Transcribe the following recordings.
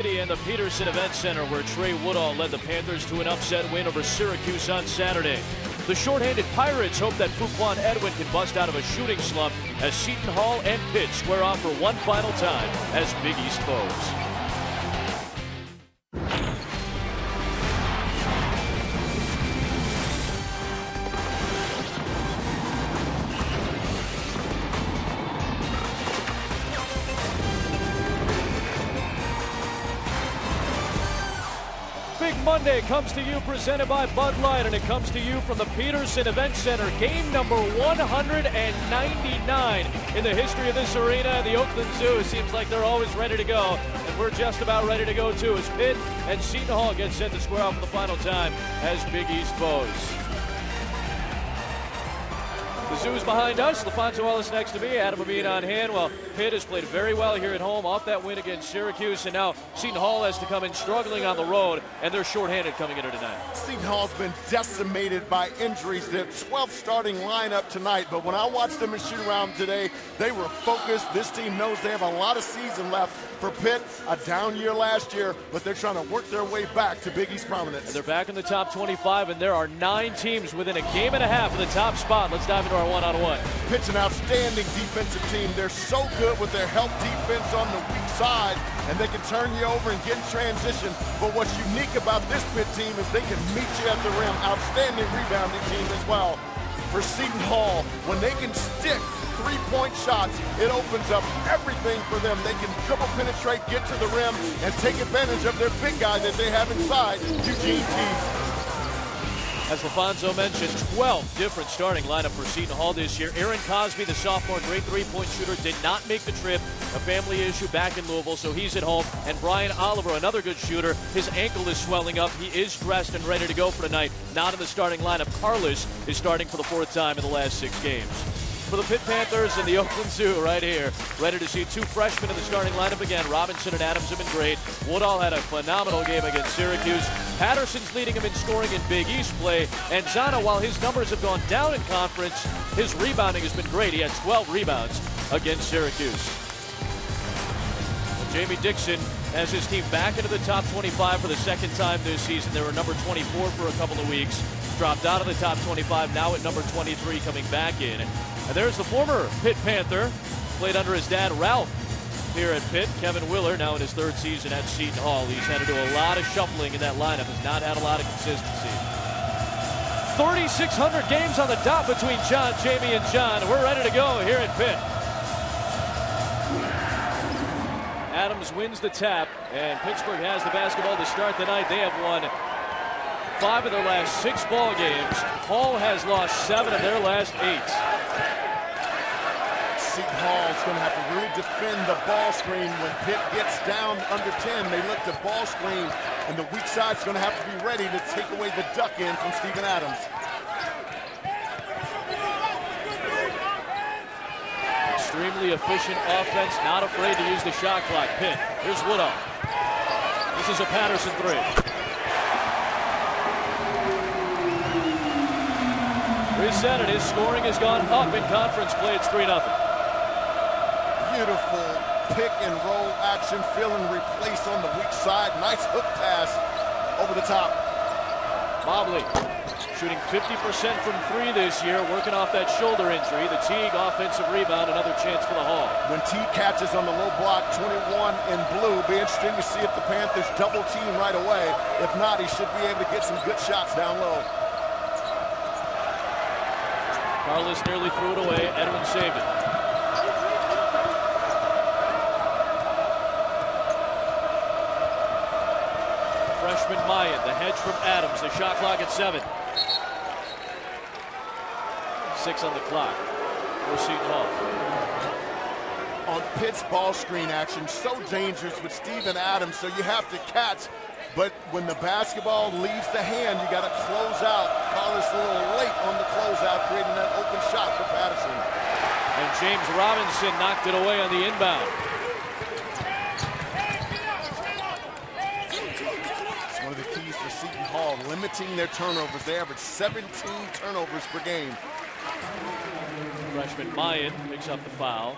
In the Peterson Event Center, where Trey Woodall led the Panthers to an upset win over Syracuse on Saturday. The shorthanded Pirates hope that Fuquan Edwin can bust out of a shooting slump as Seton Hall and Pitt square off for one final time as Big East foes. Big Monday comes to you presented by Bud Light, and it comes to you from the Peterson Event Center. Game number 199 in the history of this arena. The Oakland Zoo seems like they're always ready to go, and we're just about ready to go too, as Pitt and Seton Hall get set to square off for the final time as Big East foes. The Zoo's behind us. LaFonso Ellis next to me. Adam Amin on hand. Well, Pitt has played very well here at home off that win against Syracuse, and now Seton Hall has to come in struggling on the road, and they're shorthanded coming into tonight. Seton Hall's been decimated by injuries. Their 12th starting lineup tonight, but when I watched them in shoot-around today, they were focused. This team knows they have a lot of season left. For Pitt, a down year last year, but they're trying to work their way back to Big East prominence. And they're back in the top 25, and there are 9 teams within a game and a half of the top spot. Let's dive into our one-on-one. Pitt's an outstanding defensive team. They're so good with their help defense on the weak side, and they can turn you over and get in transition. But what's unique about this Pitt team is they can meet you at the rim. Outstanding rebounding team as well. For Seton Hall, when they can stick three-point shots, it opens up everything for them. They can dribble, penetrate, get to the rim, and take advantage of their big guy that they have inside, Eugene T. As LaFonso mentioned, 12 different starting lineup for Seton Hall this year. Aaron Cosby, the sophomore, great three-point shooter, did not make the trip. A family issue back in Louisville, so he's at home. And Brian Oliver, another good shooter, his ankle is swelling up. He is dressed and ready to go for tonight. Not in the starting lineup. Carlos is starting for the 4th time in the last 6 games. For the Pitt Panthers and the Oakland Zoo right here, ready to see 2 freshmen in the starting lineup again. Robinson and Adams have been great. Woodall had a phenomenal game against Syracuse. Patterson's leading him in scoring in Big East play. And Zana, while his numbers have gone down in conference, his rebounding has been great. He had 12 rebounds against Syracuse. Jamie Dixon has his team back into the top 25 for the 2nd time this season. They were number 24 for a couple of weeks. Dropped out of the top 25, now at number 23, coming back in. And there's the former Pitt Panther, played under his dad, Ralph, here at Pitt. Kevin Willer, now in his 3rd season at Seton Hall. He's had to do a lot of shuffling in that lineup, has not had a lot of consistency. 3,600 games on the dot between John, Jamie, and John. We're ready to go here at Pitt. Adams wins the tap, and Pittsburgh has the basketball to start the night. They have won 5 of their last 6 ball games. Hall has lost 7 of their last 8. Seton Hall's going to have to really defend the ball screen. When Pitt gets down under 10, they look to ball screen, and the weak side's going to have to be ready to take away the duck in from Steven Adams. Extremely efficient offense, not afraid to use the shot clock. Pitt, here's Woodall. This is a Patterson 3. Reset, and his scoring has gone up in conference play. It's 3-0. Beautiful pick and roll action, feeling replaced on the weak side. Nice hook pass over the top. Mobley shooting 50% from 3 this year, working off that shoulder injury. The Teague offensive rebound, another chance for the Hall. When Teague catches on the low block, 21 in blue, be interesting to see if the Panthers double team right away. If not, he should be able to get some good shots down low. Carlos nearly threw it away. Edwin saved it. Freshman Mayan, the hedge from Adams. The shot clock at 7. 6 on the clock for Seton Hall. On Pitt's ball screen action, so dangerous with Steven Adams, so you have to catch. But when the basketball leaves the hand, you got to close out. Carlos a little late on the closeout, creating that open shot for Patterson. And James Robinson knocked it away on the inbound. It's one of the keys for Seton Hall, limiting their turnovers. They average 17 turnovers per game. Freshman Mayan picks up the foul.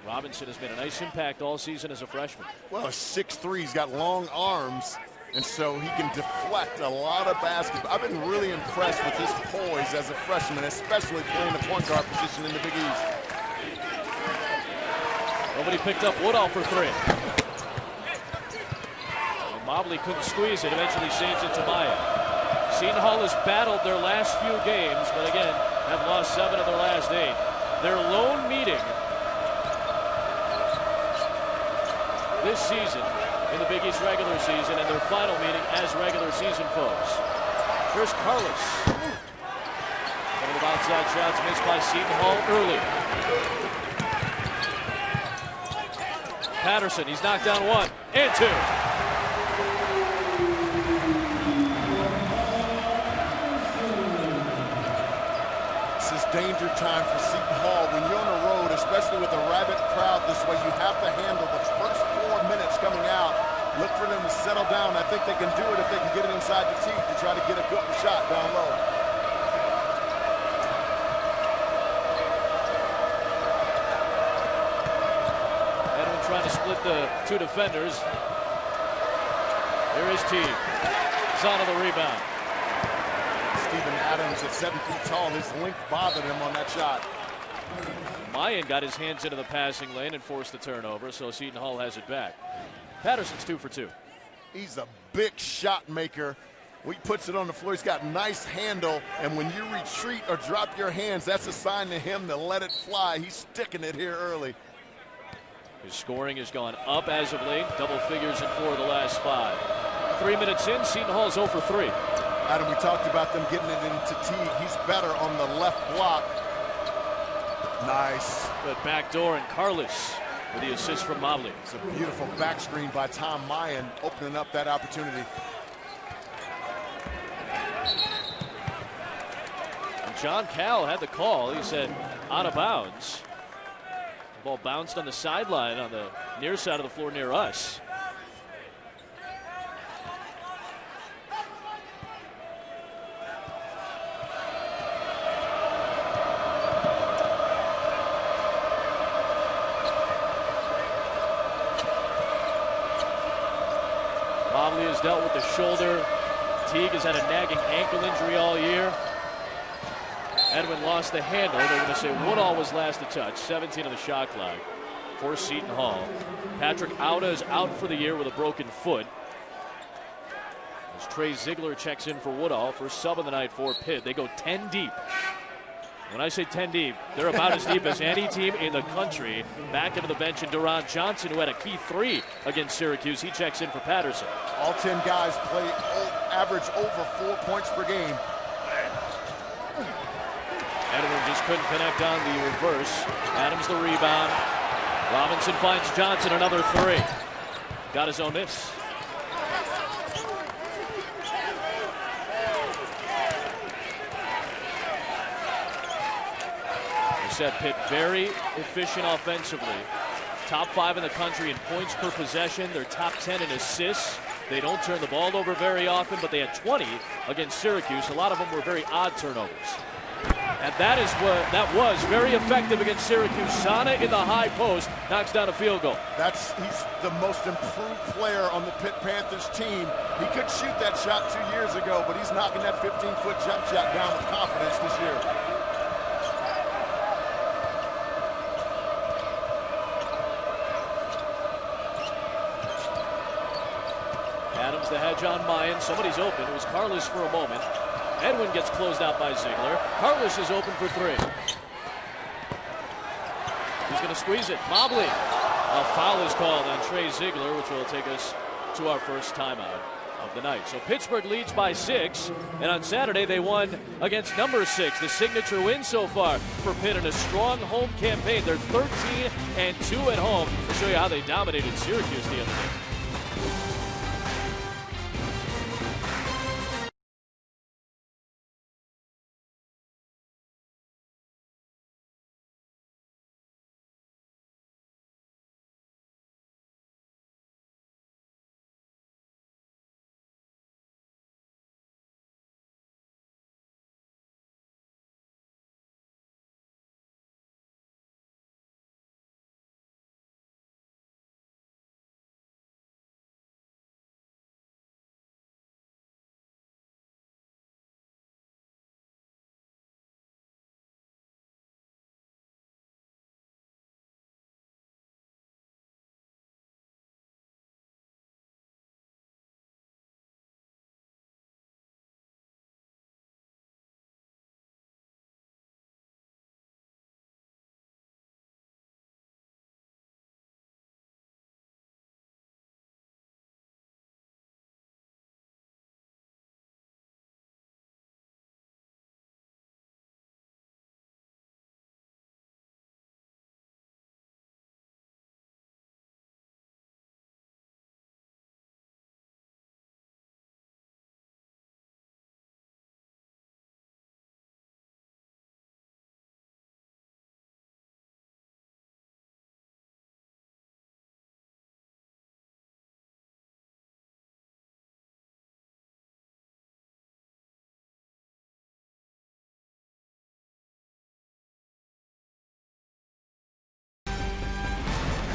Robinson has made a nice impact all season as a freshman. Well, 6'3", he's got long arms, and so he can deflect a lot of basketball. I've been really impressed with his poise as a freshman, especially playing the point guard position in the Big East. Nobody picked up Woodall for three. Well, Mobley couldn't squeeze it, eventually saves it to Maya. Seton Hall has battled their last few games, but again, have lost 7 of their last 8. Their lone meeting this season in the Big East regular season and their final meeting as regular season foes. Here's Carlos. One of the outside shots missed by Seton Hall early. Patterson, he's knocked down 1 and 2. This is danger time for Seton Hall. When you're on the road, especially with a rabid crowd this way, you have to handle the first 4 minutes coming out. Look for them to settle down. I think they can do it if they can get it inside the teeth to try to get a good shot down low. Edwin trying to split the 2 defenders. Here is Teague. Zana the rebound. Steven Adams at 7 feet tall. His length bothered him on that shot. Mayan got his hands into the passing lane and forced the turnover, so Seton Hall has it back. Patterson's 2 for 2. He's a big shot maker. When he puts it on the floor, he's got nice handle, and when you retreat or drop your hands, that's a sign to him to let it fly. He's sticking it here early. His scoring has gone up as of late, double figures in 4 of the last 5. 3 minutes in, Seton Hall's 0 for 3. Adam, we talked about them getting it into Teague. He's better on the left block. Nice. Good backdoor, and Carlos with the assist from Mobley. It's a beautiful back screen by Tom Mayan, opening up that opportunity. And John Cal had the call. He said out of bounds. The ball bounced on the sideline on the near side of the floor near us. Mobley has dealt with the shoulder. Teague has had a nagging ankle injury all year. Edwin lost the handle. They're going to say Woodall was last to touch. 17 of the shot clock for Seton Hall. Patrick Auda is out for the year with a broken foot. As Trey Ziegler checks in for Woodall, first sub of the night for Pitt. They go 10 deep. When I say 10 deep, they're about as deep as any team in the country. Back into the bench, and Deron Johnson, who had a key 3 against Syracuse, he checks in for Patterson. All 10 guys play average over 4 points per game. Edwin just couldn't connect on the reverse. Adams the rebound. Robinson finds Johnson, another 3. Got his own miss. Said Pitt very efficient offensively. Top 5 in the country in points per possession. They're top 10 in assists. They don't turn the ball over very often, but they had 20 against Syracuse. A lot of them were very odd turnovers. And that was very effective against Syracuse. Sana in the high post knocks down a field goal. He's the most improved player on the Pitt Panthers team. He could shoot that shot 2 years ago, but he's knocking that 15-foot jump shot down with confidence this year. Adams the hedge on Mayan. Somebody's open. It was Carlos for a moment. Edwin gets closed out by Ziegler. Carlos is open for 3. He's going to squeeze it. Mobley. A foul is called on Trey Ziegler, which will take us to our first timeout of the night. So Pittsburgh leads by 6, and on Saturday they won against number 6. The signature win so far for Pitt in a strong home campaign. They're 13-2 at home. To show you how they dominated Syracuse the other day.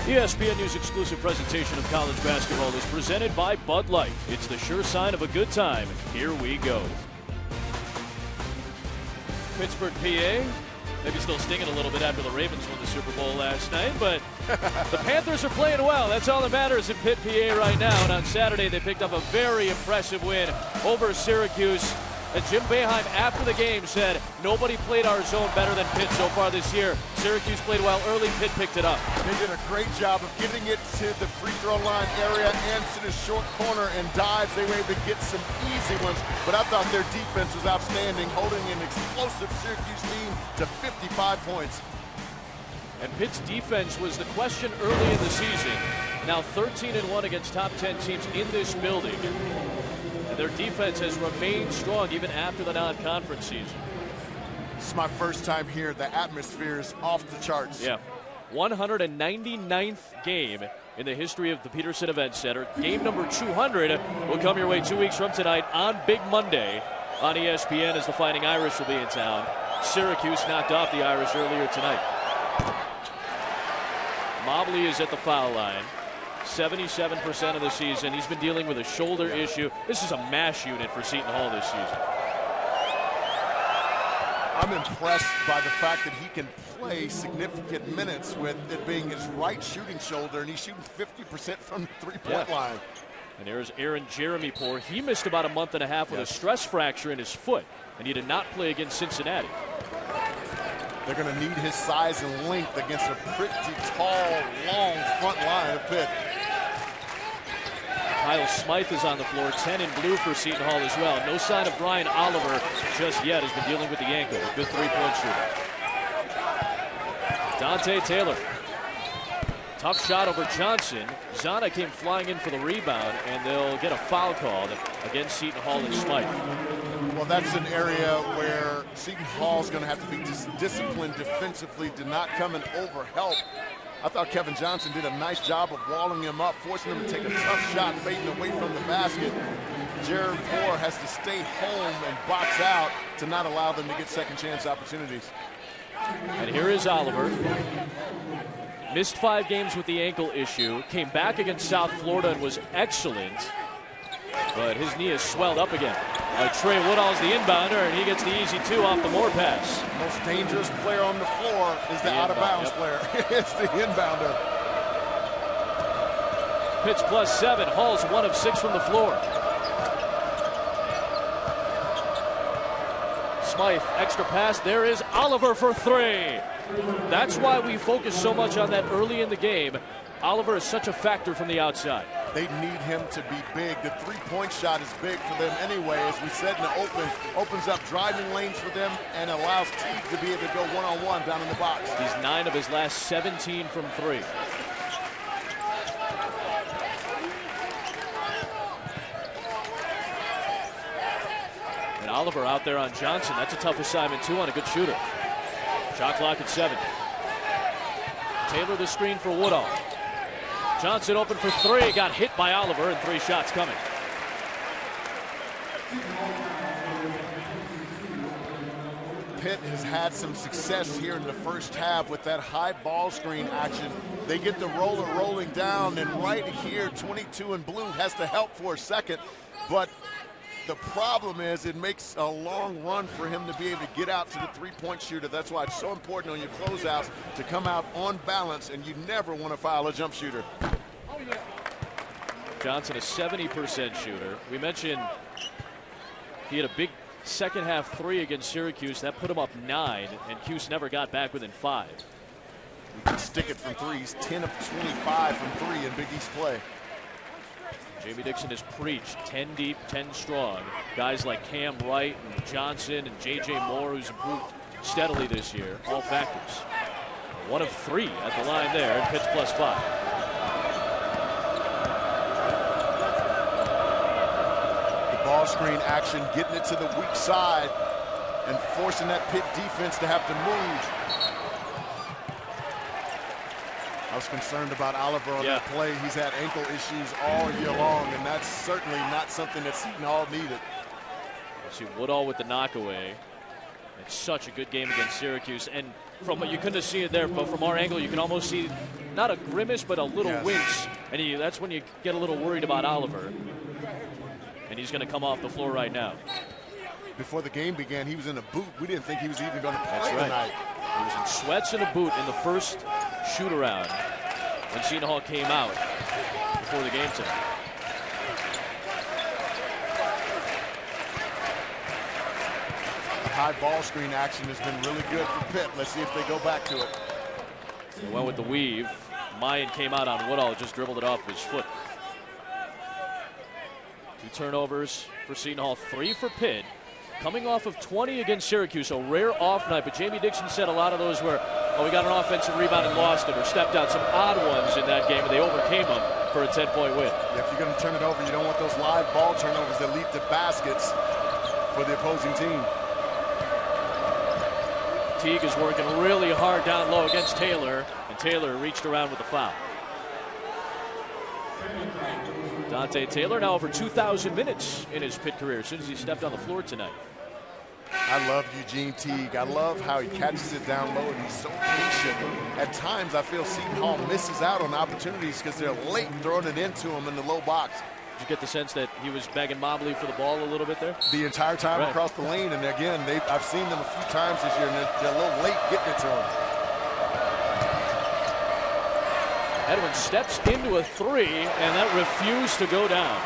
ESPN News exclusive presentation of college basketball is presented by Bud Light. It's the sure sign of a good time. Here we go. Pittsburgh, PA. Maybe still stinging a little bit after the Ravens won the Super Bowl last night, but the Panthers are playing well. That's all that matters in Pitt, PA right now. And on Saturday, they picked up a very impressive win over Syracuse. And Jim Boeheim, after the game, said, nobody played our zone better than Pitt so far this year. Syracuse played well early. Pitt picked it up. They did a great job of getting it to the free throw line area and to the short corner and dives. They were able to get some easy ones, but I thought their defense was outstanding, holding an explosive Syracuse team to 55 points. And Pitt's defense was the question early in the season. Now 13-1 against top 10 teams in this building. And their defense has remained strong even after the non-conference season. This is my first time here. The atmosphere is off the charts. Yeah. 199th game in the history of the Peterson Event Center. Game number 200 will come your way 2 weeks from tonight on Big Monday on ESPN as the Fighting Irish will be in town. Syracuse knocked off the Irish earlier tonight. Mobley is at the foul line. 77% of the season. He's been dealing with a shoulder issue. This is a mash unit for Seton Hall this season. I'm impressed by the fact that he can play significant minutes with it being his right shooting shoulder, and he's shooting 50% from the three-point line. And there's Aaron Jeremy Poor. He missed about a month and a half with a stress fracture in his foot, and he did not play against Cincinnati. They're going to need his size and length against a pretty tall, long front line of Pitt. Kyle Smythe is on the floor, 10 in blue for Seton Hall as well. No sign of Brian Oliver just yet. Has been dealing with the ankle. A good three-point shooter. Dante Taylor. Tough shot over Johnson. Zana came flying in for the rebound, and they'll get a foul called against Seton Hall and Smythe. Well, that's an area where Seton Hall's going to have to be disciplined defensively to not come and overhelp. I thought Kevin Johnson did a nice job of walling him up, forcing him to take a tough shot, fading away from the basket. Jared Poor has to stay home and box out to not allow them to get second chance opportunities. And here is Oliver. Missed 5 games with the ankle issue. Came back against South Florida and was excellent. But his knee has swelled up again. Trey Woodall's the inbounder, and he gets the easy 2 off the Moore pass. Most dangerous player on the floor is the out-of-bounds player. It's the inbounder. Pitt's +7. Hall's 1 of 6 from the floor. Smythe, extra pass. There is Oliver for 3. That's why we focus so much on that early in the game. Oliver is such a factor from the outside. They need him to be big. The three-point shot is big for them anyway. As we said in the open, opens up driving lanes for them and allows Teague to be able to go one-on-one down in the box. He's 9 of his last 17 from 3. And Oliver out there on Johnson. That's a tough assignment, too, on a good shooter. Shot clock at 7. Taylor the screen for Woodall. Johnson open for 3, got hit by Oliver, and 3 shots coming. Pitt has had some success here in the first half with that high ball screen action. They get the roller rolling down, and right here, 22 in blue has to help for a second. But the problem is it makes a long run for him to be able to get out to the three-point shooter. That's why it's so important on your closeouts to come out on balance, and you never want to foul a jump shooter. Johnson, a 70% shooter. We mentioned he had a big second half 3 against Syracuse. That put him up 9, and Cuse never got back within 5. He can stick it from 3. He's 10 of 25 from 3 in Big East play. Jamie Dixon has preached 10 deep, 10 strong. Guys like Cam Wright and Johnson and J.J. Moore, who's improved steadily this year, all factors. 1 of 3 at the line there, and Pitt's +5. The ball screen action, getting it to the weak side and forcing that Pitt defense to have to move. I was concerned about Oliver on that play. He's had ankle issues all year long, and that's certainly not something that Seton Hall needed. See Woodall with the knockaway. It's such a good game against Syracuse, and from what you couldn't see it there, but from our angle, you can almost see not a grimace, but a little wince. And that's when you get a little worried about Oliver. And he's going to come off the floor right now. Before the game began, he was in a boot. We didn't think he was even going to play tonight. He was in sweats and a boot in the first shoot-around when Seton Hall came out before the game tonight. High ball screen action has been really good for Pitt. Let's see if they go back to it. They went with the weave. Mayan came out on Woodall, just dribbled it off his foot. 2 turnovers for Seton Hall, 3 for Pitt. Coming off of 20 against Syracuse, a rare off night, but Jamie Dixon said a lot of those were, we got an offensive rebound and lost it, or stepped out, some odd ones in that game, and they overcame them for a 10-point win. Yeah, if you're going to turn it over, you don't want those live ball turnovers that lead to baskets for the opposing team. Teague is working really hard down low against Taylor, and Taylor reached around with the foul. Dante Taylor now over 2,000 minutes in his Pitt career as soon as he stepped on the floor tonight. I love Eugene Teague. I love how he catches it down low and he's so patient. At times, I feel Seton Hall misses out on opportunities because they're late throwing it into him in the low box. Did you get the sense that he was begging Mobley for the ball a little bit there? The entire time across the lane, and again, I've seen them a few times this year, and they're a little late getting it to him. Edwin steps into a 3, and that refused to go down.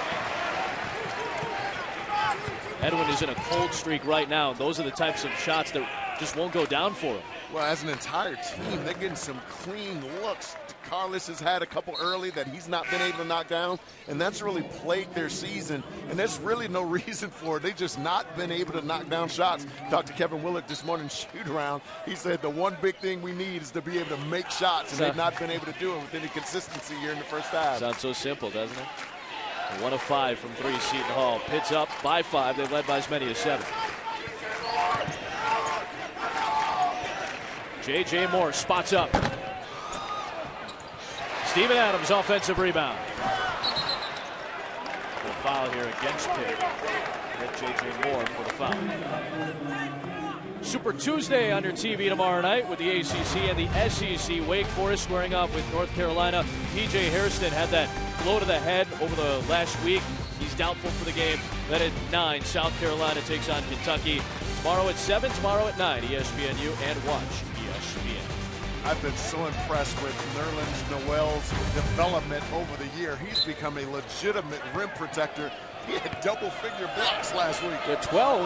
Edwin is in a cold streak right now. Those are the types of shots that just won't go down for him. Well, as an entire team, they're getting some clean looks. Carlos has had a couple early that he's not been able to knock down, and that's really plagued their season, and there's really no reason for it. They've just not been able to knock down shots. Talked to Kevin Willard this morning, shoot around. He said the one big thing we need is to be able to make shots, and they've not been able to do it with any consistency here in the first half. Sounds so simple, doesn't it? 1 of 5 from 3, Seton Hall. Pitt's up by 5. They've led by as many as 7. J.J. Moore spots up. Steven Adams, offensive rebound. The foul here against Pitt. Get J.J. Moore for the foul. Super Tuesday on your TV tomorrow night with the ACC and the SEC. Wake Forest squaring off with North Carolina. P.J. Hairston had that blow to the head over the last week. He's doubtful for the game. Then at 9, South Carolina takes on Kentucky. Tomorrow at 7, tomorrow at 9, ESPNU, and watch ESPN. I've been so impressed with Nerlens Noel's development over the year. He's become a legitimate rim protector. He had double-figure blocks last week. With 12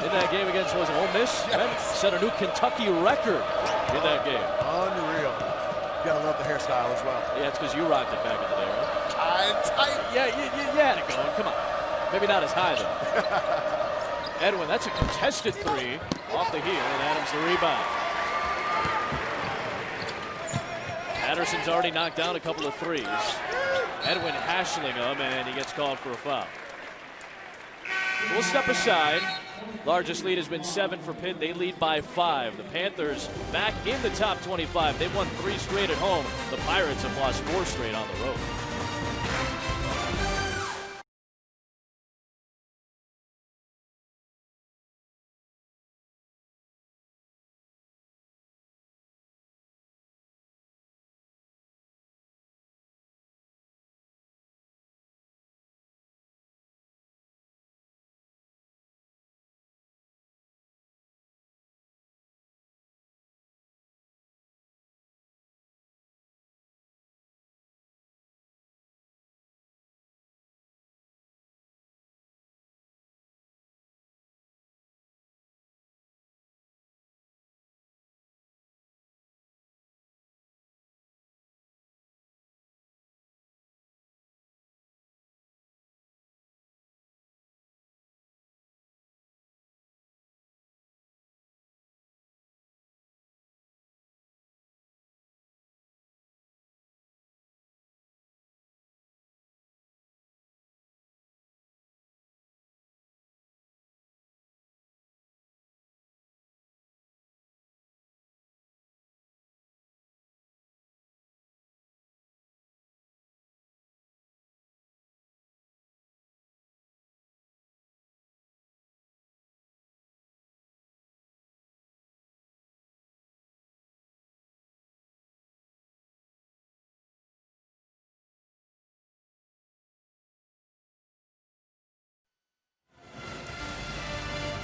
in that game against, was it Ole Miss? Yes. Set a new Kentucky record in that game. Unreal. You gotta love the hairstyle as well. Yeah, it's because you rocked it back in the day, right? Tight. Yeah, you had it going. Come on. Maybe not as high, though. Edwin, that's a contested 3 off the heel, and Adams the rebound. Patterson's already knocked down a couple of 3s. Edwin hassling him, and he gets called for a foul. We'll step aside. Largest lead has been 7 for Pitt. They lead by 5. The Panthers back in the top 25. They've won 3 straight at home. The Pirates have lost 4 straight on the road.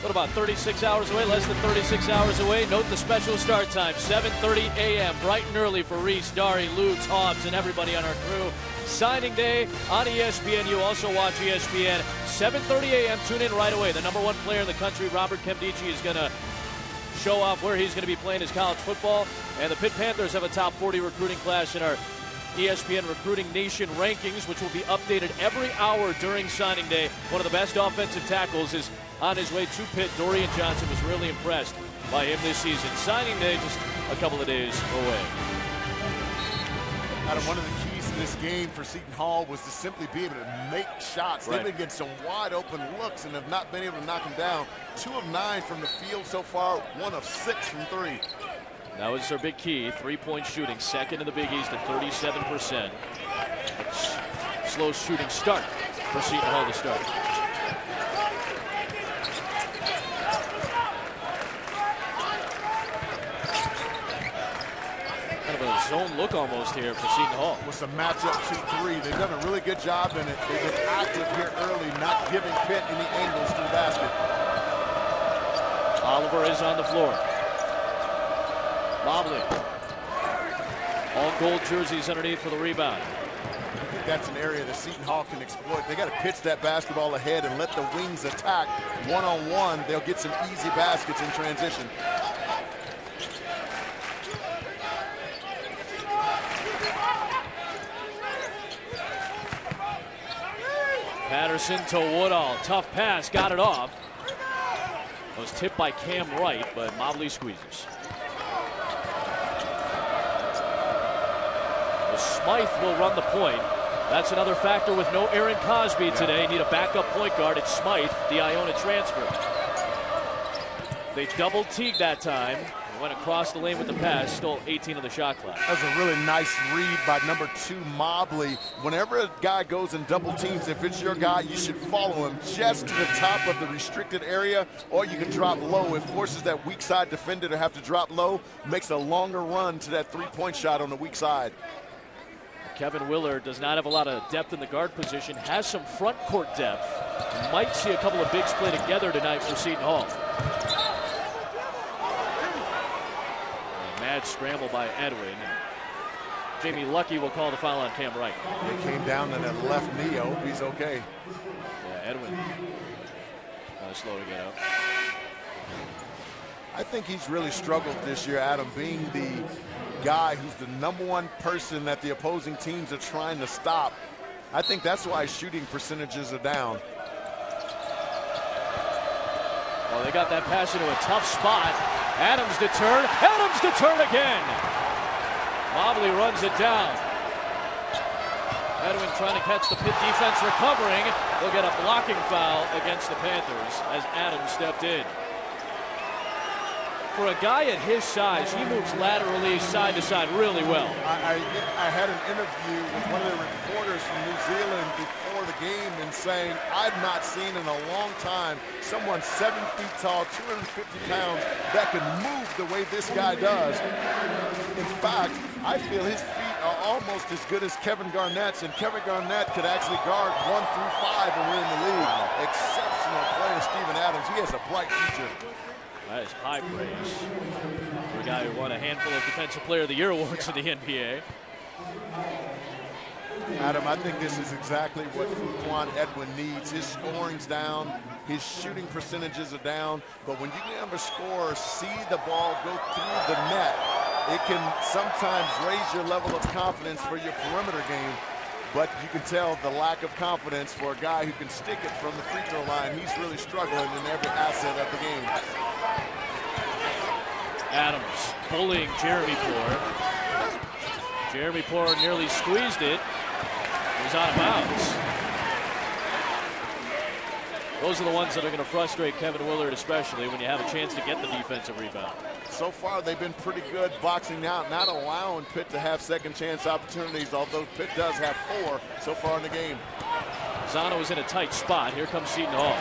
What about 36 hours away? Less than 36 hours away. Note the special start time, 7:30 a.m. bright and early for Reese, Dari, Lutz, Hobbs, and everybody on our crew. Signing day on ESPN. You also watch ESPN. 7:30 a.m. Tune in right away. The #1 player in the country, Robert Kemdici, is going to show off where he's going to be playing his college football. And the Pitt Panthers have a top 40 recruiting class in our ESPN Recruiting Nation rankings, which will be updated every hour during signing day. One of the best offensive tackles is on his way to Pitt. Dorian Johnson was really impressed by him this season. Signing day just a couple of days away. Adam, one of the keys to this game for Seton Hall was to simply be able to make shots. Right. They've been getting some wide open looks and have not been able to knock them down. 2 of 9 from the field so far, 1 of 6 from 3. That was their big key, 3-point shooting, second in the Big East at 37%. Slow shooting start for Seton Hall to start. Kind of a zone look almost here for Seton Hall. With some matchup 2-3, they've done a really good job in it. They've been active here early, not giving Pitt any angles to the basket. Oliver is on the floor. Mobley. All gold jerseys underneath for the rebound. I think that's an area that Seton Hall can exploit. They got to pitch that basketball ahead and let the wings attack one-on-one. They'll get some easy baskets in transition. Patterson to Woodall. Tough pass. Got it off. It was tipped by Cam Wright, but Mobley squeezes. Smythe will run the point. That's another factor with no Aaron Cosby today. Need a backup point guard. It's Smythe, the Iona transfer. They double-teamed that time. Went across the lane with the pass. Stole 18 of the shot clock. That was a really nice read by #2 Mobley. Whenever a guy goes in double teams, if it's your guy, you should follow him just to the top of the restricted area, or you can drop low. It forces that weak side defender to have to drop low. Makes a longer run to that three-point shot on the weak side. Kevin Willard does not have a lot of depth in the guard position, has some front court depth. Might see a couple of bigs play together tonight for Seton Hall. A mad scramble by Edwin. Jamie Lucky will call the foul on Cam Wright. It came down to that left knee. I hope he's okay. Yeah, Edwin kind of slow to get up. I think he's really struggled this year, Adam, being the guy who's the #1 person that the opposing teams are trying to stop. I think that's why shooting percentages are down. Well, they got that pass into a tough spot. Adams to turn. Adams to turn again. Mobley runs it down. Edwin trying to catch the Pitt defense recovering. They'll get a blocking foul against the Panthers as Adams stepped in. For a guy at his size, he moves laterally side to side really well. I had an interview with one of the reporters from New Zealand before the game and saying, I've not seen in a long time someone 7 feet tall, 250 pounds, that can move the way this guy does. In fact, I feel his feet are almost as good as Kevin Garnett's, and Kevin Garnett could actually guard 1 through 5 when we're in the league. Exceptional player, Steven Adams. He has a bright future. That is high praise for a guy who won a handful of Defensive Player of the Year awards in the NBA. Adam, I think this is exactly what Fuquan Edwin needs. His scoring's down, his shooting percentages are down, but when you can have a scorer see the ball go through the net, it can sometimes raise your level of confidence for your perimeter game. But you can tell the lack of confidence for a guy who can stick it from the free throw line. He's really struggling in every asset of the game. Adams bullying Jeremy Poore. Jeremy Poore nearly squeezed it. He was out of bounds. Those are the ones that are going to frustrate Kevin Willard, especially when you have a chance to get the defensive rebound. So far, they've been pretty good boxing out, not allowing Pitt to have second chance opportunities, although Pitt does have 4 so far in the game. Zano is in a tight spot. Here comes Seton Hall.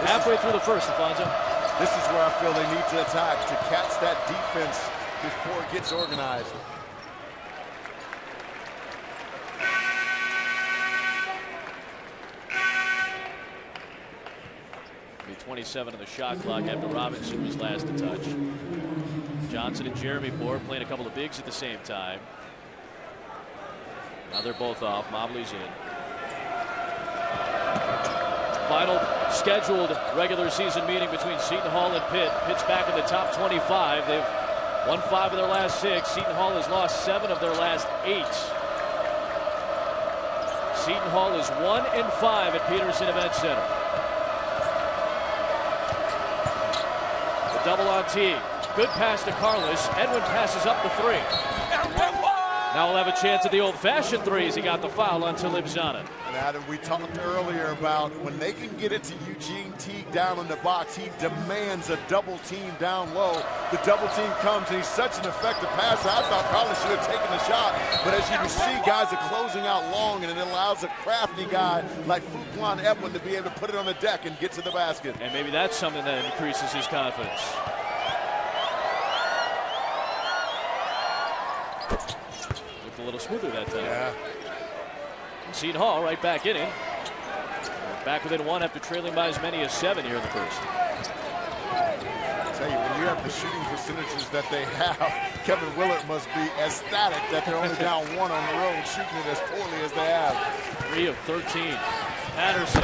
Halfway through the first, Alfonso. This is where I feel they need to attack, to catch that defense before it gets organized. 3:27 on the shot clock after Robinson was last to touch. Johnson and Jeremy Moore playing a couple of bigs at the same time. Now they're both off. Mobley's in. Final scheduled regular season meeting between Seton Hall and Pitt. Pitt's back in the top 25. They've won 5 of their last 6. Seton Hall has lost 7 of their last 8. Seton Hall is 1-5 at Peterson Event Center. The double on T. Good pass to Carlos. Edwin passes up the 3. Now we'll have a chance at the old-fashioned 3s. He got the foul on Talib Zanna. And Adam, we talked earlier about when they can get it to Eugene Teague down in the box, he demands a double team down low. The double team comes, and he's such an effective passer. I thought Carlos should have taken the shot. But as you can see, guys are closing out long, and it allows a crafty guy like Fuquan Edwin to be able to put it on the deck and get to the basket. And maybe that's something that increases his confidence. A little smoother that time. Yeah. Seton Hall right back in it. Back within 1 after trailing by as many as 7 here in the first. I tell you, when you have the shooting percentages that they have, Kevin Willard must be ecstatic that they're only down 1 on the road, shooting it as poorly as they have. 3 of 13. Patterson.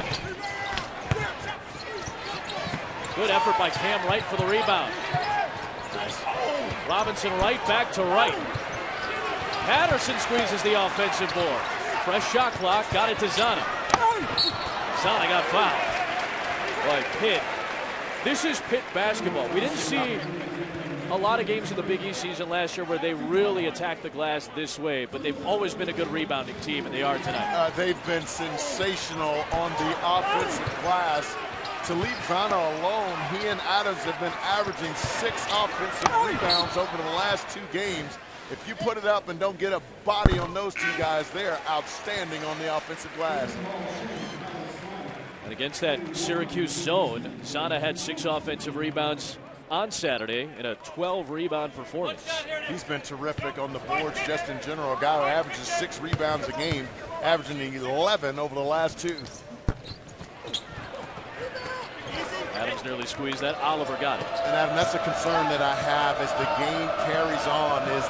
Good effort by Cam Wright for the rebound. Nice. Robinson right back to Wright. Patterson squeezes the offensive board. Fresh shot clock, got it to Zanna. Zanna got fouled. Boy, Pitt. This is Pitt basketball. We didn't see a lot of games in the Big East season last year where they really attacked the glass this way, but they've always been a good rebounding team, and they are tonight. They've been sensational on the offensive glass. To leave Zanna alone, he and Adams have been averaging 6 offensive rebounds over the last 2 games. If you put it up and don't get a body on those 2 guys, they're outstanding on the offensive glass. And against that Syracuse zone, Zanna had 6 offensive rebounds on Saturday in a 12-rebound performance. He's been terrific on the boards just in general. A guy who averages 6 rebounds a game, averaging 11 over the last 2. Adams nearly squeezed that. Oliver got it. And Adam, that's a concern that I have as the game carries on, is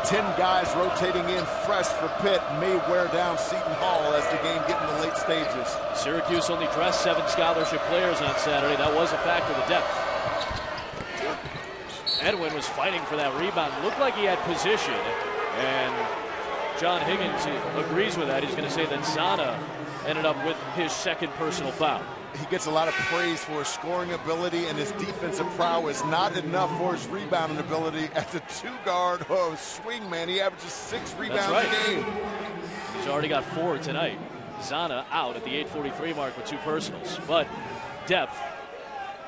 10 guys rotating in fresh for Pitt may wear down Seton Hall as the game gets in the late stages. Syracuse only dressed 7 scholarship players on Saturday. That was a factor, the depth. Edwin was fighting for that rebound. Looked like he had position. And John Higgins agrees with that. He's going to say that Zanna ended up with his 2nd personal foul. He gets a lot of praise for his scoring ability and his defensive prowess, not enough for his rebounding ability. As a 2-guard or swing man, he averages 6 rebounds a game. He's already got 4 tonight. Zanna out at the 8:43 mark with 2 personals. But depth,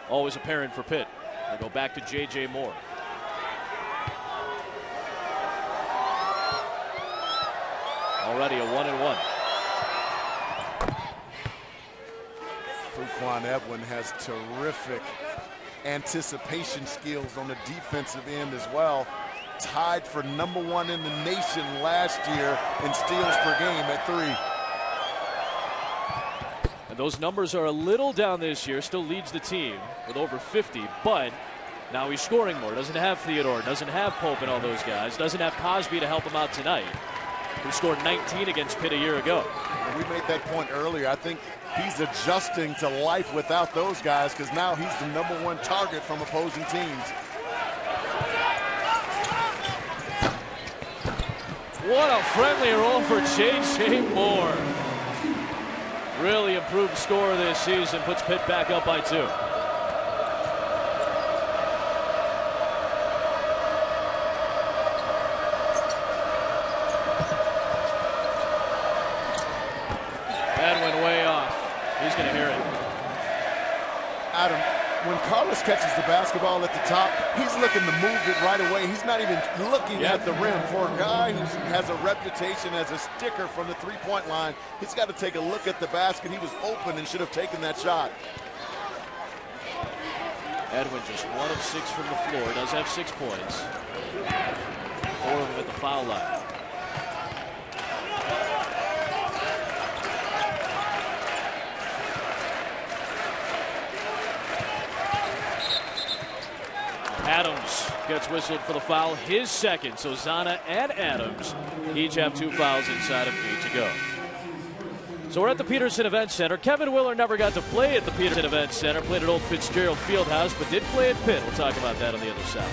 always apparent for Pitt. They go back to J.J. Moore. Already a 1-1. Fuquan Edwin has terrific anticipation skills on the defensive end as well. Tied for #1 in the nation last year in steals per game at 3. And those numbers are a little down this year. Still leads the team with over 50, but now he's scoring more. Doesn't have Theodore, doesn't have Pope and all those guys. Doesn't have Cosby to help him out tonight, who scored 19 against Pitt a year ago. We made that point earlier. I think he's adjusting to life without those guys, because now he's the #1 target from opposing teams. What a friendly roll for J.J. Moore. Really improved score this season. Puts Pitt back up by 2. Edwin way off. He's going to hear it. Adam, when Carlos catches the basketball at the top, he's looking to move it right away. He's not even looking at the rim. For a guy who has a reputation as a sticker from the 3-point line, he's got to take a look at the basket. He was open and should have taken that shot. Edwin just 1 of 6 from the floor. Does have 6 points. 4 of them at the foul line. gets whistled for the foul, his second. So Zana and Adams each have 2 fouls inside of 8 to go. So we're at the Peterson Event Center. Kevin Willer never got to play at the Peterson Event Center, played at Old Fitzgerald Fieldhouse, but did play at Pitt. We'll talk about that on the other side.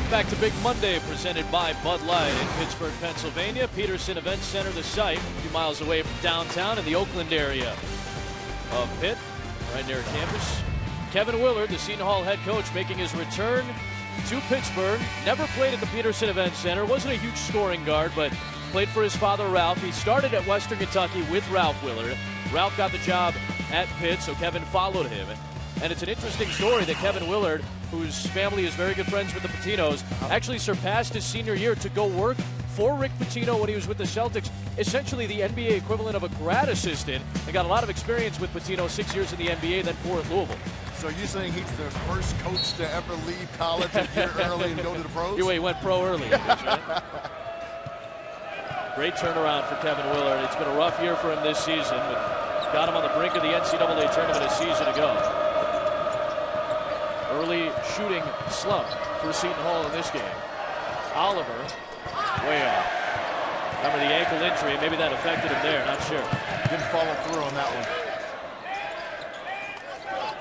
Back to Big Monday, presented by Bud Light in Pittsburgh, Pennsylvania. Peterson Event Center, the site, a few miles away from downtown in the Oakland area of Pitt, right near campus. Kevin Willard, the Seton Hall head coach, making his return to Pittsburgh. Never played at the Peterson Event Center. Wasn't a huge scoring guard, but played for his father, Ralph. He started at Western Kentucky with Ralph Willard. Ralph got the job at Pitt, so Kevin followed him. And it's an interesting story that Kevin Willard, whose family is very good friends with the Pittinos, actually surpassed his senior year to go work for Rick Pitino when he was with the Celtics, essentially the NBA equivalent of a grad assistant, and got a lot of experience with Pitino, 6 years in the NBA, then 4 at Louisville. So you're saying he's the first coach to ever leave college a year early and go to the pros? He went pro early. Right? Great turnaround for Kevin Willard. It's been a rough year for him this season, but got him on the brink of the NCAA tournament a season ago. Early shooting slump for Seton Hall in this game. Oliver, way off. Remember the ankle injury, maybe that affected him there, not sure. Didn't follow through on that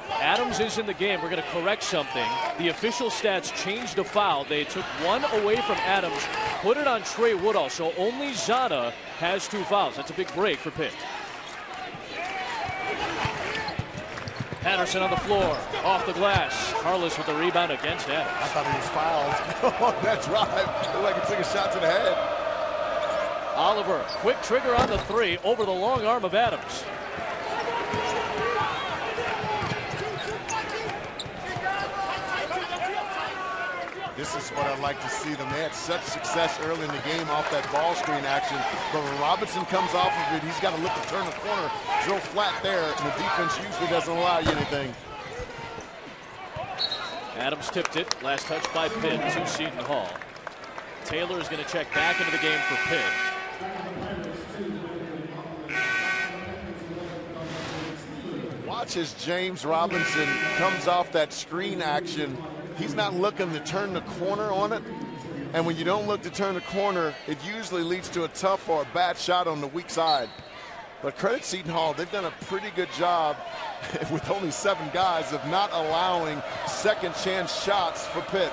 one. Adams is in the game. We're going to correct something. The official stats changed the foul. They took one away from Adams, put it on Trey Woodall, so only Zana has 2 fouls. That's a big break for Pitt. Patterson on the floor, off the glass. Harless with the rebound against Adams. I thought he was fouled on that drive. Looked like he took a shot to the head. Oliver, quick trigger on the 3 over the long arm of Adams. This is what I'd like to see them. They had such success early in the game off that ball screen action. But when Robinson comes off of it, he's got to look to turn the corner, drill flat there, and the defense usually doesn't allow you anything. Adams tipped it. Last touch by Pitt to Seton Hall. Taylor is going to check back into the game for Pitt. Watch as James Robinson comes off that screen action. He's not looking to turn the corner on it. And when you don't look to turn the corner, it usually leads to a tough or a bad shot on the weak side. But credit Seton Hall, they've done a pretty good job with only 7 guys of not allowing second chance shots for Pitt.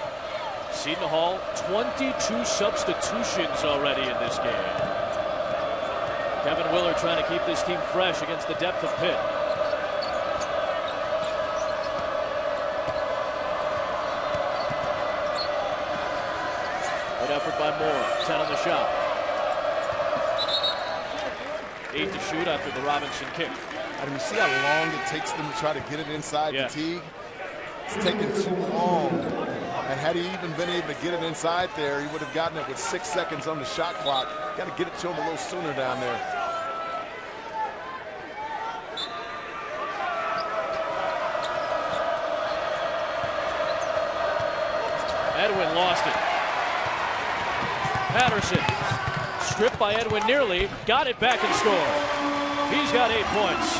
Seton Hall, 22 substitutions already in this game. Kevin Willard trying to keep this team fresh against the depth of Pitt. Good effort by Moore, 10 on the shot. 8 to shoot after the Robinson kick. I mean, you see how long it takes them to try to get it inside the Teague? It's taken too long. And had he even been able to get it inside there, he would have gotten it with 6 seconds on the shot clock. Got to get it to him a little sooner down there. Edwin lost it. Patterson, stripped by Edwin nearly, got it back and scored. He's got 8 points.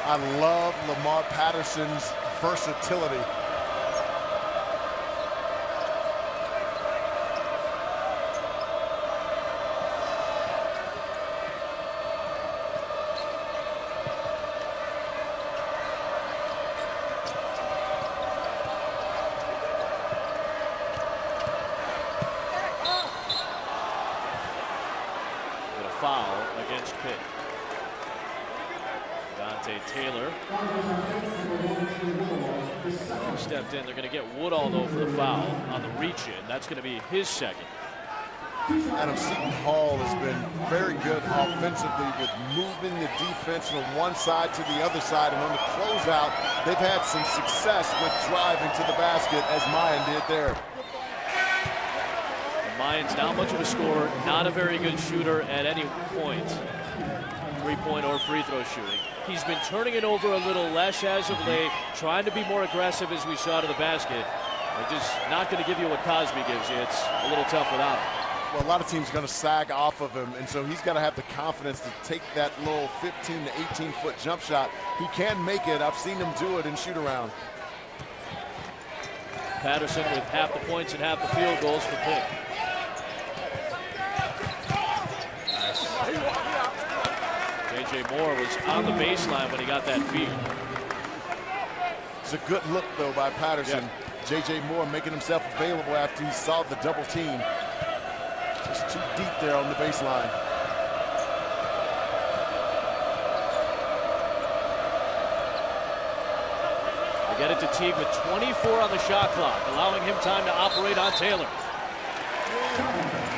I love Lamar Patterson's versatility. Foul against Pitt. Taylor stepped in. They're going to get Woodall, though, for the foul on the reach-in. That's going to be his second. Adam, Seton Hall has been very good offensively with moving the defense from one side to the other side. And on the closeout, they've had some success with driving to the basket, as Mayan did there. Mayan's not much of a scorer, not a very good shooter at any point. Three-point or free throw shooting. He's been turning it over a little less as of late, trying to be more aggressive as we saw to the basket. They're just not going to give you what Cosby gives you. It's a little tough without him. Well, a lot of teams are going to sag off of him, and so he's got to have the confidence to take that little 15 to 18-foot jump shot. He can make it. I've seen him do it in shoot-around. Patterson with half the points and half the field goals for Pitt. J.J. Moore was on the baseline when he got that feed. It's a good look, though, by Patterson. Yeah. J.J. Moore making himself available after he saw the double team. Just too deep there on the baseline. They get it to Teague with 24 on the shot clock, allowing him time to operate on Taylor.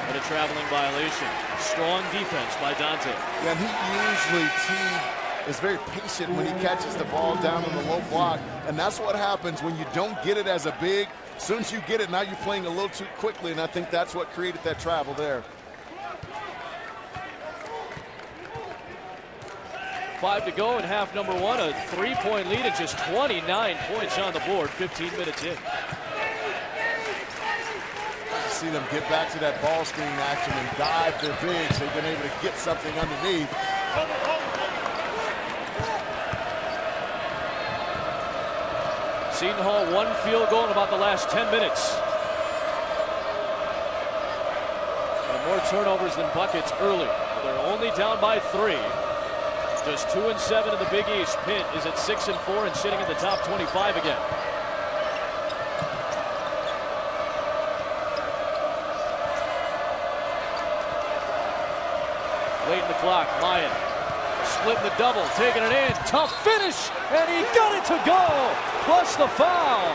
But a traveling violation. Strong defense by Dante. Yeah, and he usually, Teague, is very patient when he catches the ball down on the low block. And that's what happens when you don't get it as a big. As soon as you get it, now you're playing a little too quickly, and I think that's what created that travel there. 5 to go in half number one. A 3-point lead and just 29 points on the board, 15 minutes in. See them get back to that ball screen action and dive their bigs. They've been able to get something underneath. Seton Hall one field goal in about the last 10 minutes. And more turnovers than buckets early. They're only down by 3. Just 2-7 in the Big East. Pitt is at 6-4 and sitting in the top 25 again. Late in the clock, Mayan splitting the double, taking it in, tough finish, and he got it to go, plus the foul.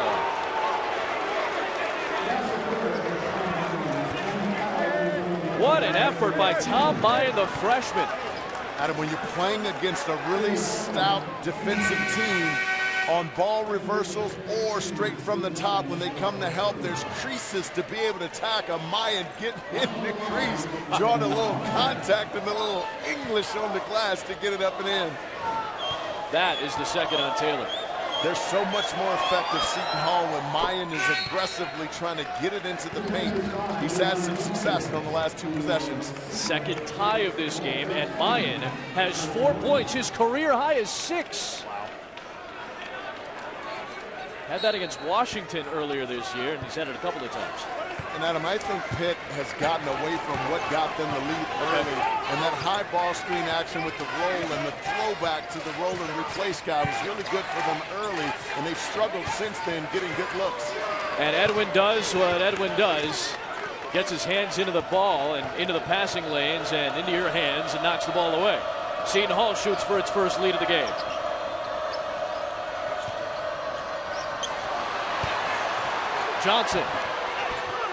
What an effort by Tom Mayan, the freshman. Adam, when you're playing against a really stout defensive team, on ball reversals or straight from the top, when they come to help, there's creases to be able to tackle. Mayan getting in the crease, drawing a little contact and a little English on the glass to get it up and in. That is the second on Taylor. They're so much more effective, Seton Hall, when Mayan is aggressively trying to get it into the paint. He's had some success on the last 2 possessions. Second tie of this game, and Mayan has 4 points. His career high is 6. Had that against Washington earlier this year, and he's had it a couple of times. And Adam, I think Pitt has gotten away from what got them the lead early. And that high ball screen action with the roll and the throwback to the roll and replace guy was really good for them early, and they've struggled since then getting good looks. And Edwin does what Edwin does. Gets his hands into the ball and into the passing lanes and into your hands and knocks the ball away. Seton Hall shoots for its first lead of the game. Johnson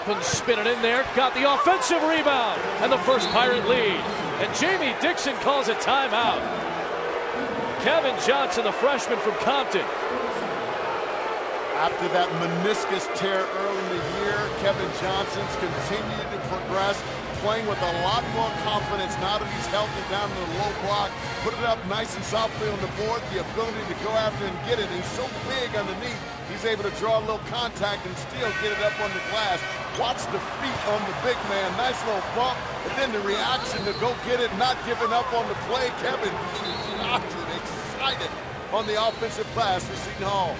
couldn't spin it in there, got the offensive rebound and the first Pirate lead. And Jamie Dixon calls a timeout. Kevin Johnson, the freshman from Compton. After that meniscus tear early in the year, Kevin Johnson's continued to progress, playing with a lot more confidence now that he's held it down to the low block, put it up nice and softly on the board, the ability to go after and get it. He's so big underneath, he's he's able to draw a little contact and still get it up on the glass. Watch the feet on the big man. Nice little bump. And then the reaction to go get it, not giving up on the play. Kevin excited on the offensive glass for Seton Hall.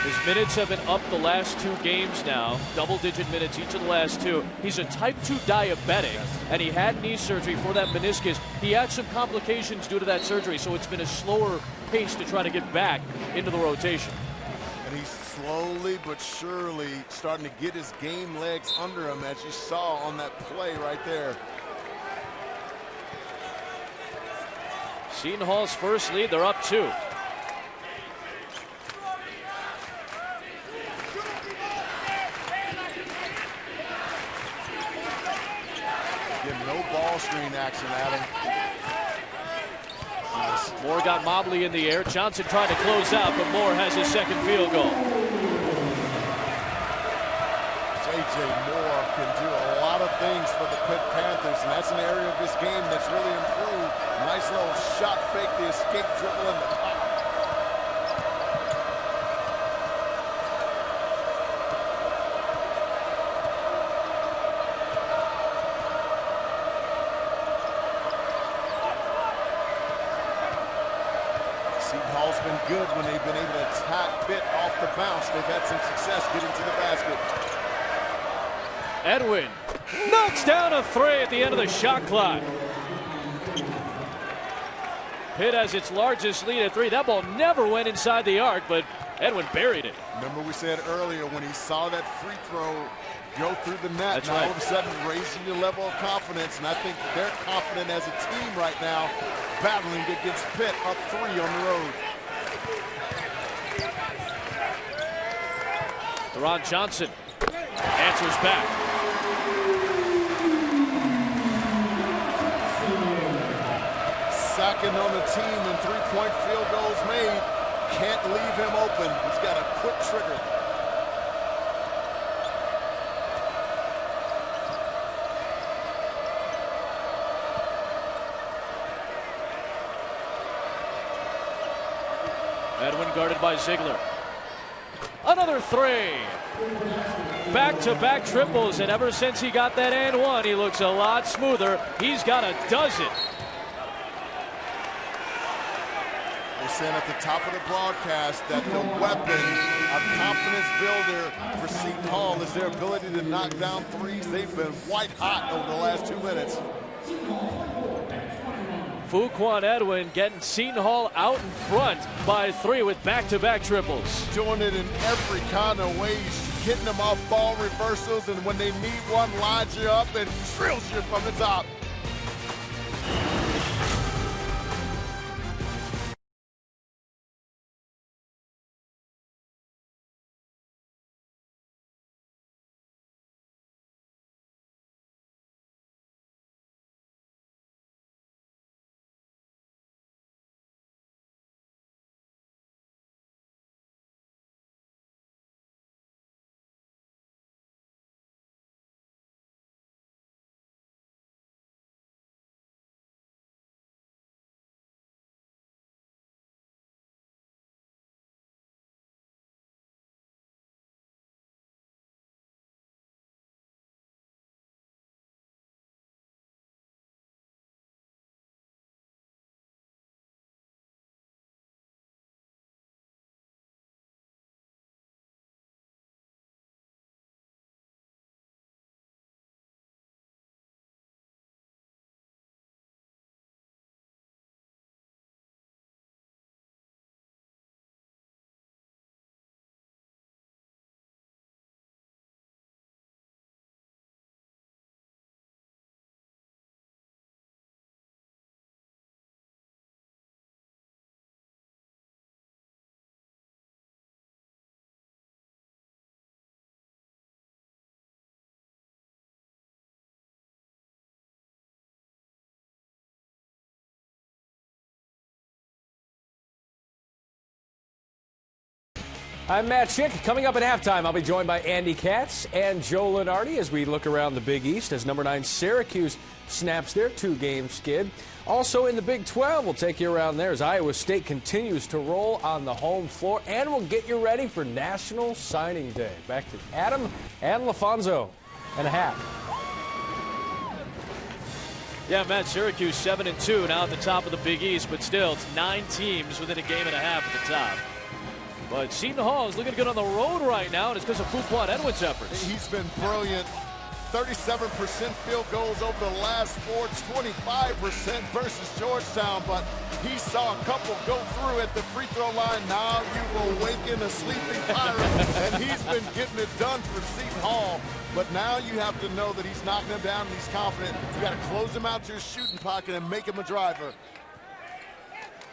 His minutes have been up the last 2 games now, double-digit minutes each of the last 2. He's a type 2 diabetic, and he had knee surgery for that meniscus. He had some complications due to that surgery, so it's been a slower pace to try to get back into the rotation. And he's slowly but surely starting to get his game legs under him, as you saw on that play right there. Seton Hall's first lead, they're up 2. No ball screen action at him. Moore got Mobley in the air. Johnson tried to close out, but Moore has his second field goal. J.J. Moore can do a lot of things for the Pitt Panthers, and that's an area of his game that's really improved. Nice little shot fake, the escape dribble in the top. Seton Hall's been good when they've been able to attack Pitt off the bounce. They've had some success getting to the basket. Edwin knocks down a 3 at the end of the shot clock. Pitt has its largest lead at 3. That ball never went inside the arc, but Edwin buried it. Remember we said earlier when he saw that free throw go through the net, That's now right. all of a sudden raising your level of confidence, and I think they're confident as a team right now, battling against Pitt up 3 on the road. Deron Johnson answers back. Second on the team and 3-point field goals made. Can't leave him open. He's got a quick trigger. Edwin guarded by Ziegler. Another 3. Back-to-back triples, and ever since he got that and one, he looks a lot smoother. He's got a dozen. They're saying at the top of the broadcast that the weapon, a confidence builder for Seton Hall, is their ability to knock down threes. They've been white hot over the last 2 minutes. Fuquan Edwin getting Seton Hall out in front by 3 with back-to-back triples. Doing it in every kind of way. He's hitting them off ball reversals, and when they need one, lines you up and drills you from the top. I'm Matt Schick. Coming up at halftime, I'll be joined by Andy Katz and Joe Lunardi as we look around the Big East as number 9 Syracuse snaps their 2-game skid. Also in the Big 12, we'll take you around there as Iowa State continues to roll on the home floor, and we'll get you ready for National Signing Day. Back to Adam and LaFonso and a hat. Yeah, Matt, Syracuse 7-2 now at the top of the Big East, but still it's 9 teams within a game and a half at the top. But Seton Hall is looking good on the road right now, and it's because of Fuquan Edwards' efforts. He's been brilliant. 37% field goals over the last 4, 25% versus Georgetown, but he saw a couple go through at the free throw line. Now you will awaken a sleeping pirate, and he's been getting it done for Seton Hall. But now you have to know that he's knocking him down and he's confident. You got to close him out to his shooting pocket and make him a driver.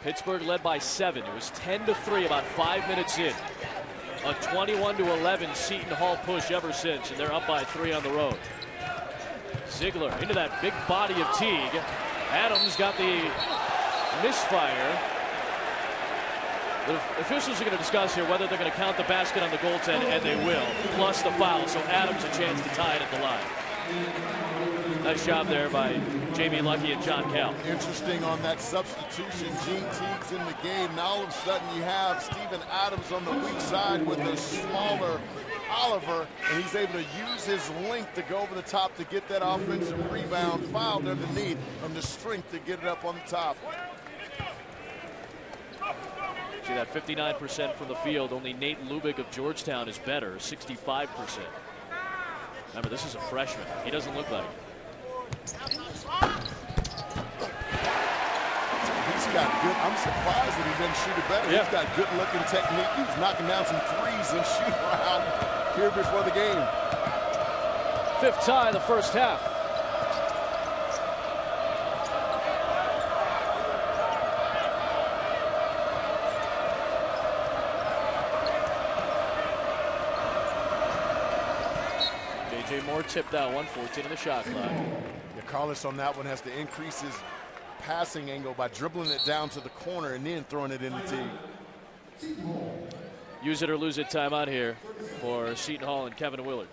Pittsburgh led by 7. It was 10-3 about 5 minutes in. A 21-11 Seton Hall push ever since, and they're up by 3 on the road. Ziegler into that big body of Teague. Adams got the misfire. The officials are going to discuss here whether they're going to count the basket on the goaltend, and they will, plus the foul. So Adams a chance to tie it at the line. Nice job there by Jamie Lucky and John Cal. Interesting on that substitution. Gene Teague's in the game. Now all of a sudden you have Steven Adams on the weak side with a smaller Oliver, and he's able to use his length to go over the top to get that offensive rebound, fouled underneath, and the strength to get it up on the top. See that 59% from the field. Only Nate Lubick of Georgetown is better, 65%. Remember, this is a freshman. He doesn't look like it. He's got good. I'm surprised that he didn't shoot it better. Yeah. He's got good looking technique. He's knocking down some threes and shooting around here before the game. 5th tie of the first half. J.J. Moore tipped out 114 in the shot clock. Yeah, Carlos on that one has to increase his passing angle by dribbling it down to the corner and then throwing it in the tee. Use it or lose it timeout here for Seton Hall and Kevin Willard.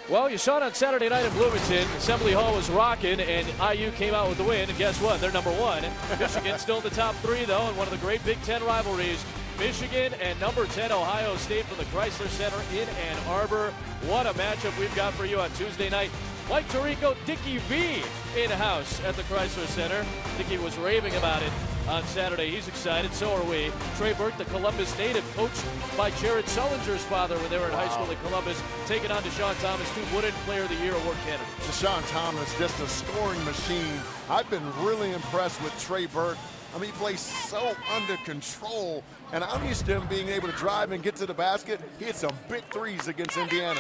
Well, you saw it on Saturday night in Bloomington. Assembly Hall was rocking, and IU came out with the win. And guess what? They're number 1. Michigan still in the top 3, though, in one of the great Big Ten rivalries. Michigan and number 10 Ohio State from the Chrysler Center in Ann Arbor. What a matchup we've got for you on Tuesday night. Mike Tirico, Dickie V in-house at the Chrysler Center. Dickie was raving about it on Saturday. He's excited, so are we. Trey Burke, the Columbus native, coached by Jared Sullinger's father when they were in high school in Columbus, taking on Deshaun Thomas, 2 Wooden Player of the Year award candidates. Deshaun Thomas, just a scoring machine. I've been really impressed with Trey Burke. I mean, he plays so under control, and I'm used to him being able to drive and get to the basket. He hit some big threes against Indiana.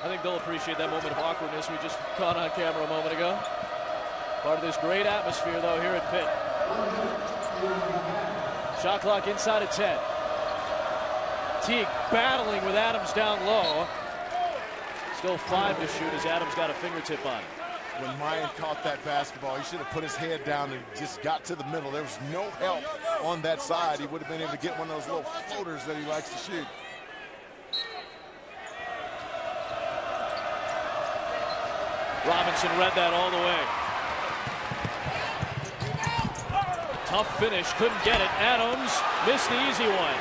I think they'll appreciate that moment of awkwardness we just caught on camera a moment ago. Part of this great atmosphere, though, here at Pitt. Shot clock inside of 10. Teague battling with Adams down low. Still 5 to shoot as Adams got a fingertip on it. When Ryan caught that basketball, he should have put his head down and just got to the middle. There was no help on that side. He would have been able to get one of those little floaters that he likes to shoot. Robinson read that all the way. Tough finish, couldn't get it. Adams missed the easy one.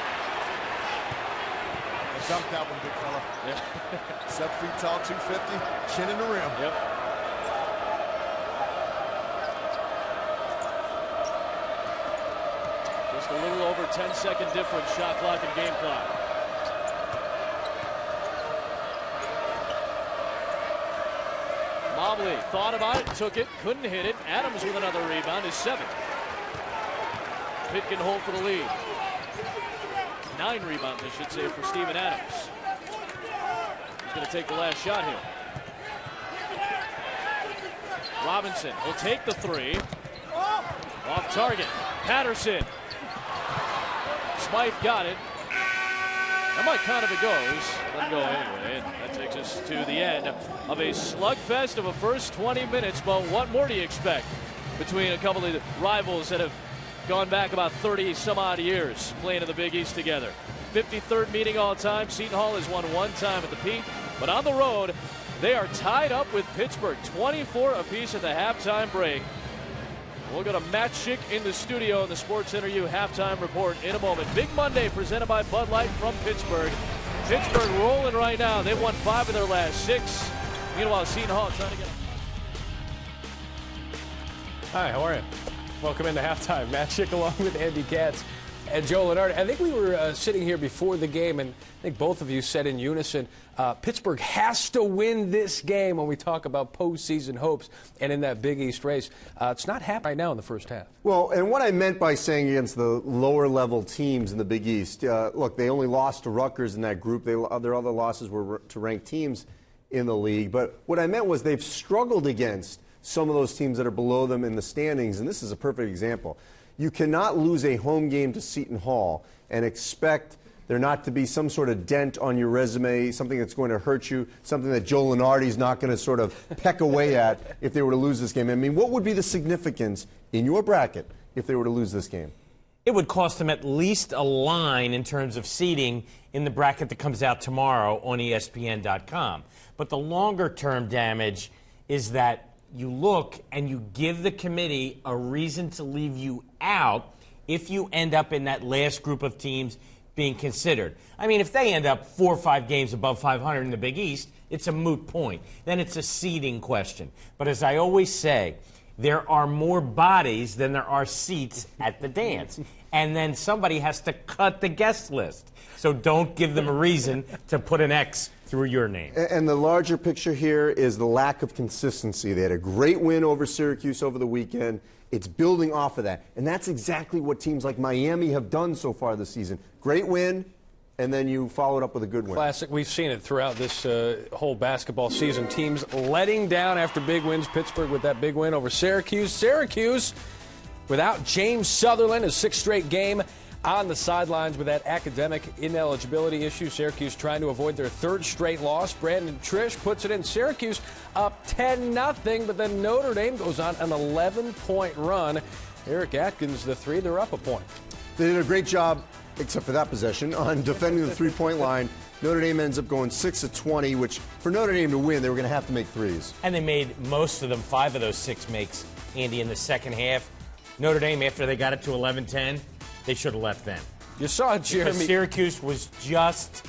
Dunked that one, big fella. Yeah. 7 feet tall, 250, chin in the rim. Yep. Just a little over 10-second difference, shot clock and game clock. Mobley thought about it, took it, couldn't hit it. Adams with another rebound, his 7th. Pitt can hold for the lead. 9 rebounds, I should say, for Steven Adams. He's going to take the last shot here. Robinson will take the 3. Off target. Patterson. Smythe got it. That might count if it goes. Let him go anyway. And that takes us to the end of a slugfest of a first 20 minutes. But what more do you expect between a couple of rivals that have gone back about 30 some odd years playing in the Big East together? 53rd meeting all time. Seton Hall has won 1 time at the Pete, but on the road, They are tied up with Pittsburgh, 24 apiece at the halftime break. We'll go to Matt Schick in the studio in the SportsCenter U halftime report in a moment. Big Monday presented by Bud Light from Pittsburgh. Pittsburgh rolling right now. They won 5 of their last 6. Meanwhile, Seton Hall trying to get. Hi, how are you? Welcome into halftime. Matt Schick along with Andy Katz and Joe Lenardi. I think we were sitting here before the game, and I think both of you said in unison, Pittsburgh has to win this game when we talk about postseason hopes and in that Big East race. It's not happening right now in the first half. Well, and what I meant by saying against the lower-level teams in the Big East, look, they only lost to Rutgers in that group. Their other losses were to ranked teams in the league. But what I meant was they've struggled against some of those teams that are below them in the standings, and this is a perfect example. You cannot lose a home game to Seton Hall and expect there not to be some sort of dent on your resume, something that's going to hurt you, something that Joe Lenardi is not going to sort of peck away at if they were to lose this game. I mean, what would be the significance in your bracket if they were to lose this game? It would cost them at least a line in terms of seeding in the bracket that comes out tomorrow on ESPN.com. But the longer-term damage is that you look and you give the committee a reason to leave you out if you end up in that last group of teams being considered. I mean, if they end up 4 or 5 games above 500 in the Big East, it's a moot point. Then it's a seeding question. But as I always say, there are more bodies than there are seats at the dance. And then somebody has to cut the guest list. So don't give them a reason to put an X through your name. And the larger picture here is the lack of consistency. They had a great win over Syracuse over the weekend. It's building off of that. And that's exactly what teams like Miami have done so far this season. Great win, and then you follow it up with a good win. Classic. We've seen it throughout this whole basketball season. Teams letting down after big wins. Pittsburgh with that big win over Syracuse. Syracuse without James Sutherland, his 6th straight game on the sidelines with that academic ineligibility issue. Syracuse trying to avoid their 3rd straight loss. Brandon Trish puts it in. Syracuse up 10-0, but then Notre Dame goes on an 11-point run. Eric Atkins, the 3, they're up a point. They did a great job, except for that possession, on defending the 3-point line. Notre Dame ends up going 6 of 20, which for Notre Dame to win, they were going to have to make threes. And they made most of them, 5 of those 6 makes, Andy, in the second half. Notre Dame, after they got it to 11-10, they should have left then. You saw Jeremy. Because Syracuse was just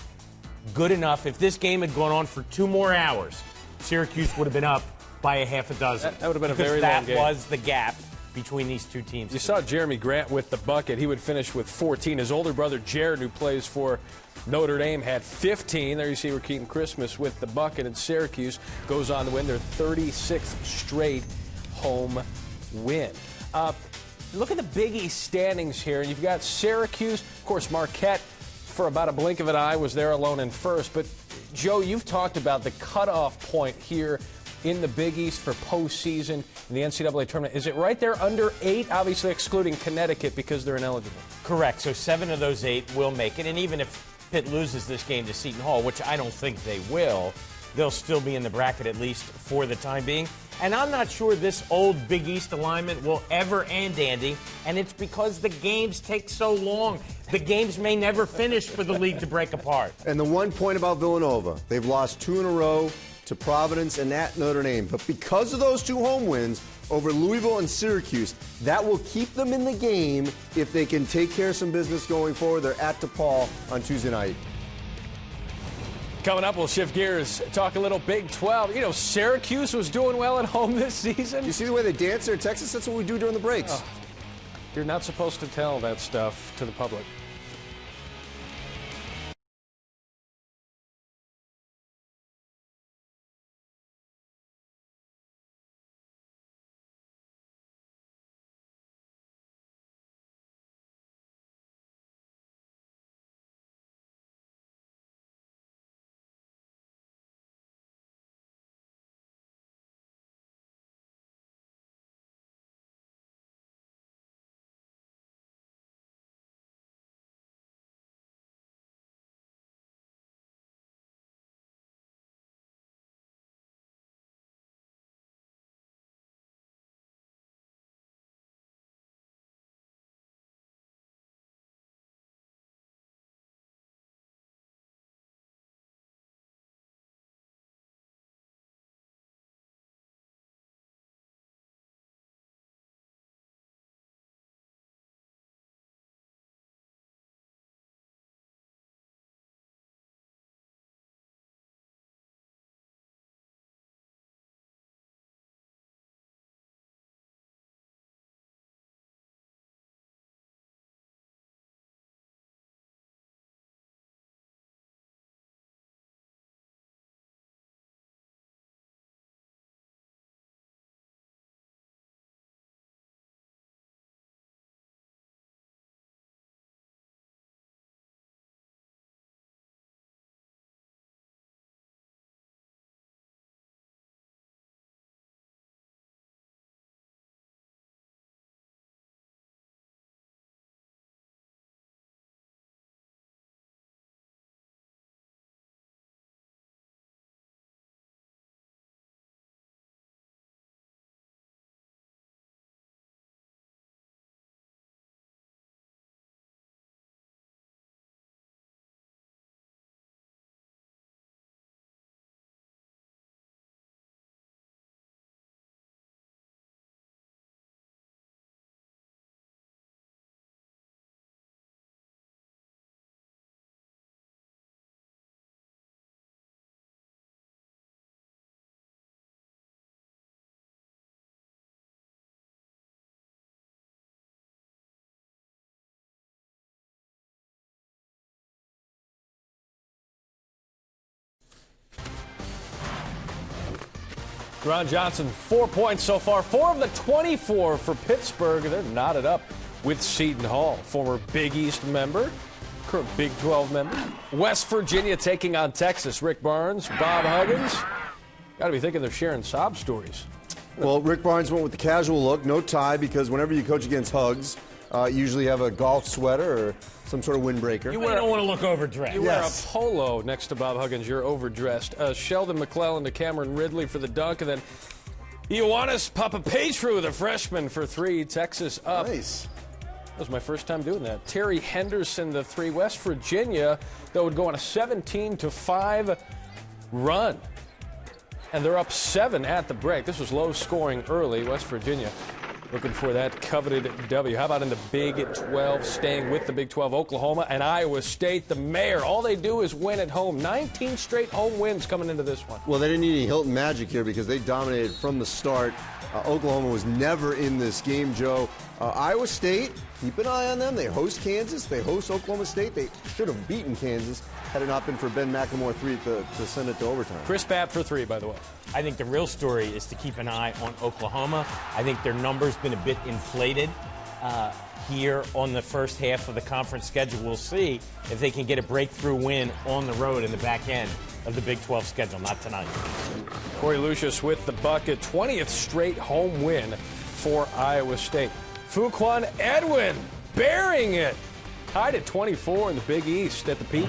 good enough. If this game had gone on for 2 more hours, Syracuse would have been up by a half a dozen. That would have been a very long game. That was the gap between these two teams. You saw Jeremy Grant with the bucket. He would finish with 14. His older brother, Jared, who plays for Notre Dame, had 15. There you see Rakeem Christmas with the bucket, and Syracuse goes on to win their 36th straight home win. Look at the Big East standings here. You've got Syracuse. Of course, Marquette, for about a blink of an eye, was there alone in first. But, Joe, you've talked about the cutoff point here in the Big East for postseason in the NCAA tournament. Is it right there under 8, obviously excluding Connecticut because they're ineligible? Correct. So 7 of those 8 will make it. And even if Pitt loses this game to Seton Hall, which I don't think they will, they'll still be in the bracket at least for the time being. And I'm not sure this old Big East alignment will ever end, Andy, and it's because the games take so long. The games may never finish for the league to break apart. And the one point about Villanova, they've lost 2 in a row to Providence and at Notre Dame. But because of those 2 home wins over Louisville and Syracuse, that will keep them in the game if they can take care of some business going forward. They're at DePaul on Tuesday night. Coming up, we'll shift gears, talk a little Big 12. You know, Syracuse was doing well at home this season. You see the way they dance there in Texas? That's what we do during the breaks. Oh, you're not supposed to tell that stuff to the public. Ron Johnson, 4 points so far. 4 of the 24 for Pittsburgh. They're knotted up with Seton Hall, former Big East member, current Big 12 member. West Virginia taking on Texas. Rick Barnes, Bob Huggins. Got to be thinking they're sharing sob stories. Well, Rick Barnes went with the casual look, no tie, because whenever you coach against Hugs, you usually have a golf sweater or some sort of windbreaker. You don't want to look overdressed. You wear a polo next to Bob Huggins. You're overdressed. Sheldon McClellan to Cameron Ridley for the dunk, and then Ioannis Papapetru, the freshman, for 3. Texas up. Nice. That was my first time doing that. Terry Henderson, the 3. West Virginia, that would go on a 17-5 run. And they're up 7 at the break. This was low scoring early. West Virginia looking for that coveted W. How about in the Big 12, staying with the Big 12, Oklahoma and Iowa State, the mayor. All they do is win at home. 19 straight home wins coming into this one. Well, they didn't need any Hilton magic here because they dominated from the start. Oklahoma was never in this game, Joe. Iowa State, keep an eye on them. They host Kansas. They host Oklahoma State. They should have beaten Kansas had it not been for Ben McLemore 3 to send it to overtime. Chris Babb for 3, by the way. I think the real story is to keep an eye on Oklahoma. I think their number's been a bit inflated here on the first half of the conference schedule. We'll see if they can get a breakthrough win on the road in the back end of the Big 12 schedule. Not tonight. Corey Lucius with the bucket. 20th straight home win for Iowa State. Fuquan Edwin bearing it. Tied at 24 in the Big East at the Pitt.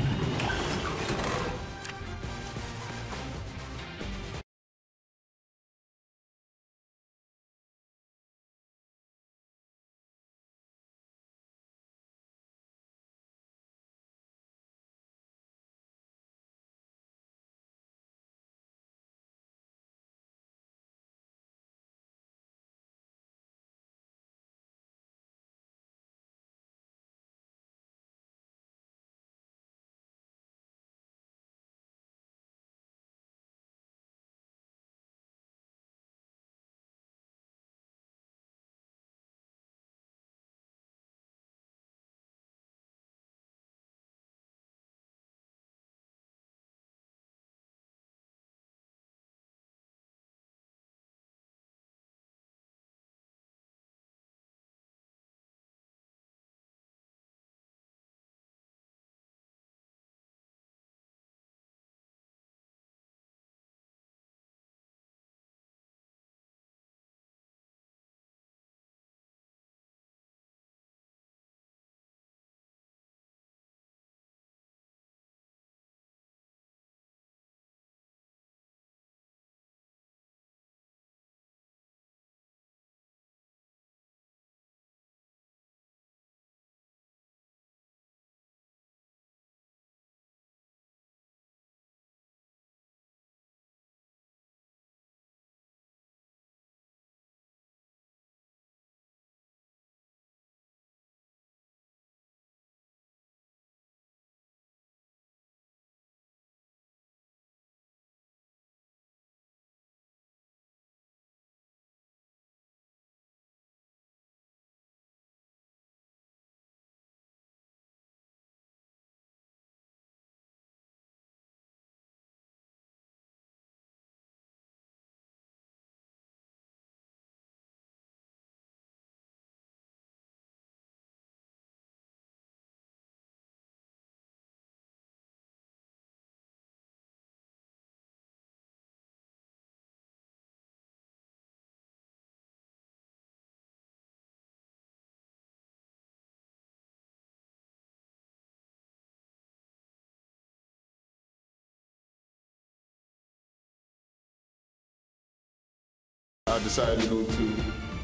I decided to go to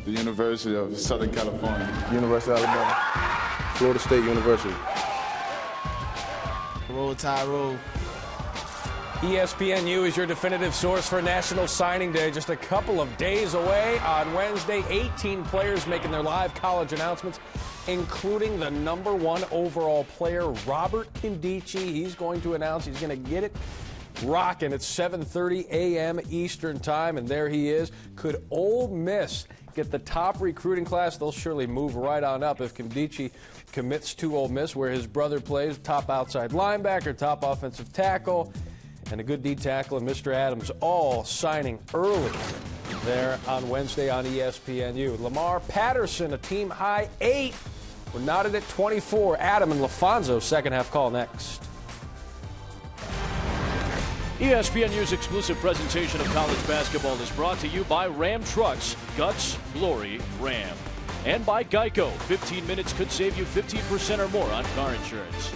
the University of Southern California. University of Alabama. Florida State University. Roll Tide Roll. ESPNU is your definitive source for National Signing Day. Just a couple of days away on Wednesday. 18 players making their live college announcements, including the #1 overall player, Robert Kindici. He's going to announce he's going to get it rocking at 7:30 a.m. Eastern time, and there he is. Could Ole Miss get the top recruiting class? They'll surely move right on up if Kindici commits to Ole Miss, where his brother plays, top outside linebacker, top offensive tackle. and a good D tackle, and Mr. Adams, all signing early there on Wednesday on ESPNU. Lamar Patterson, a team-high 8. We're knotted at 24. Adam and LaFonso, second half call next. ESPNU's exclusive presentation of college basketball is brought to you by Ram Trucks, Guts, Glory, Ram. And by Geico. 15 minutes could save you 15% or more on car insurance.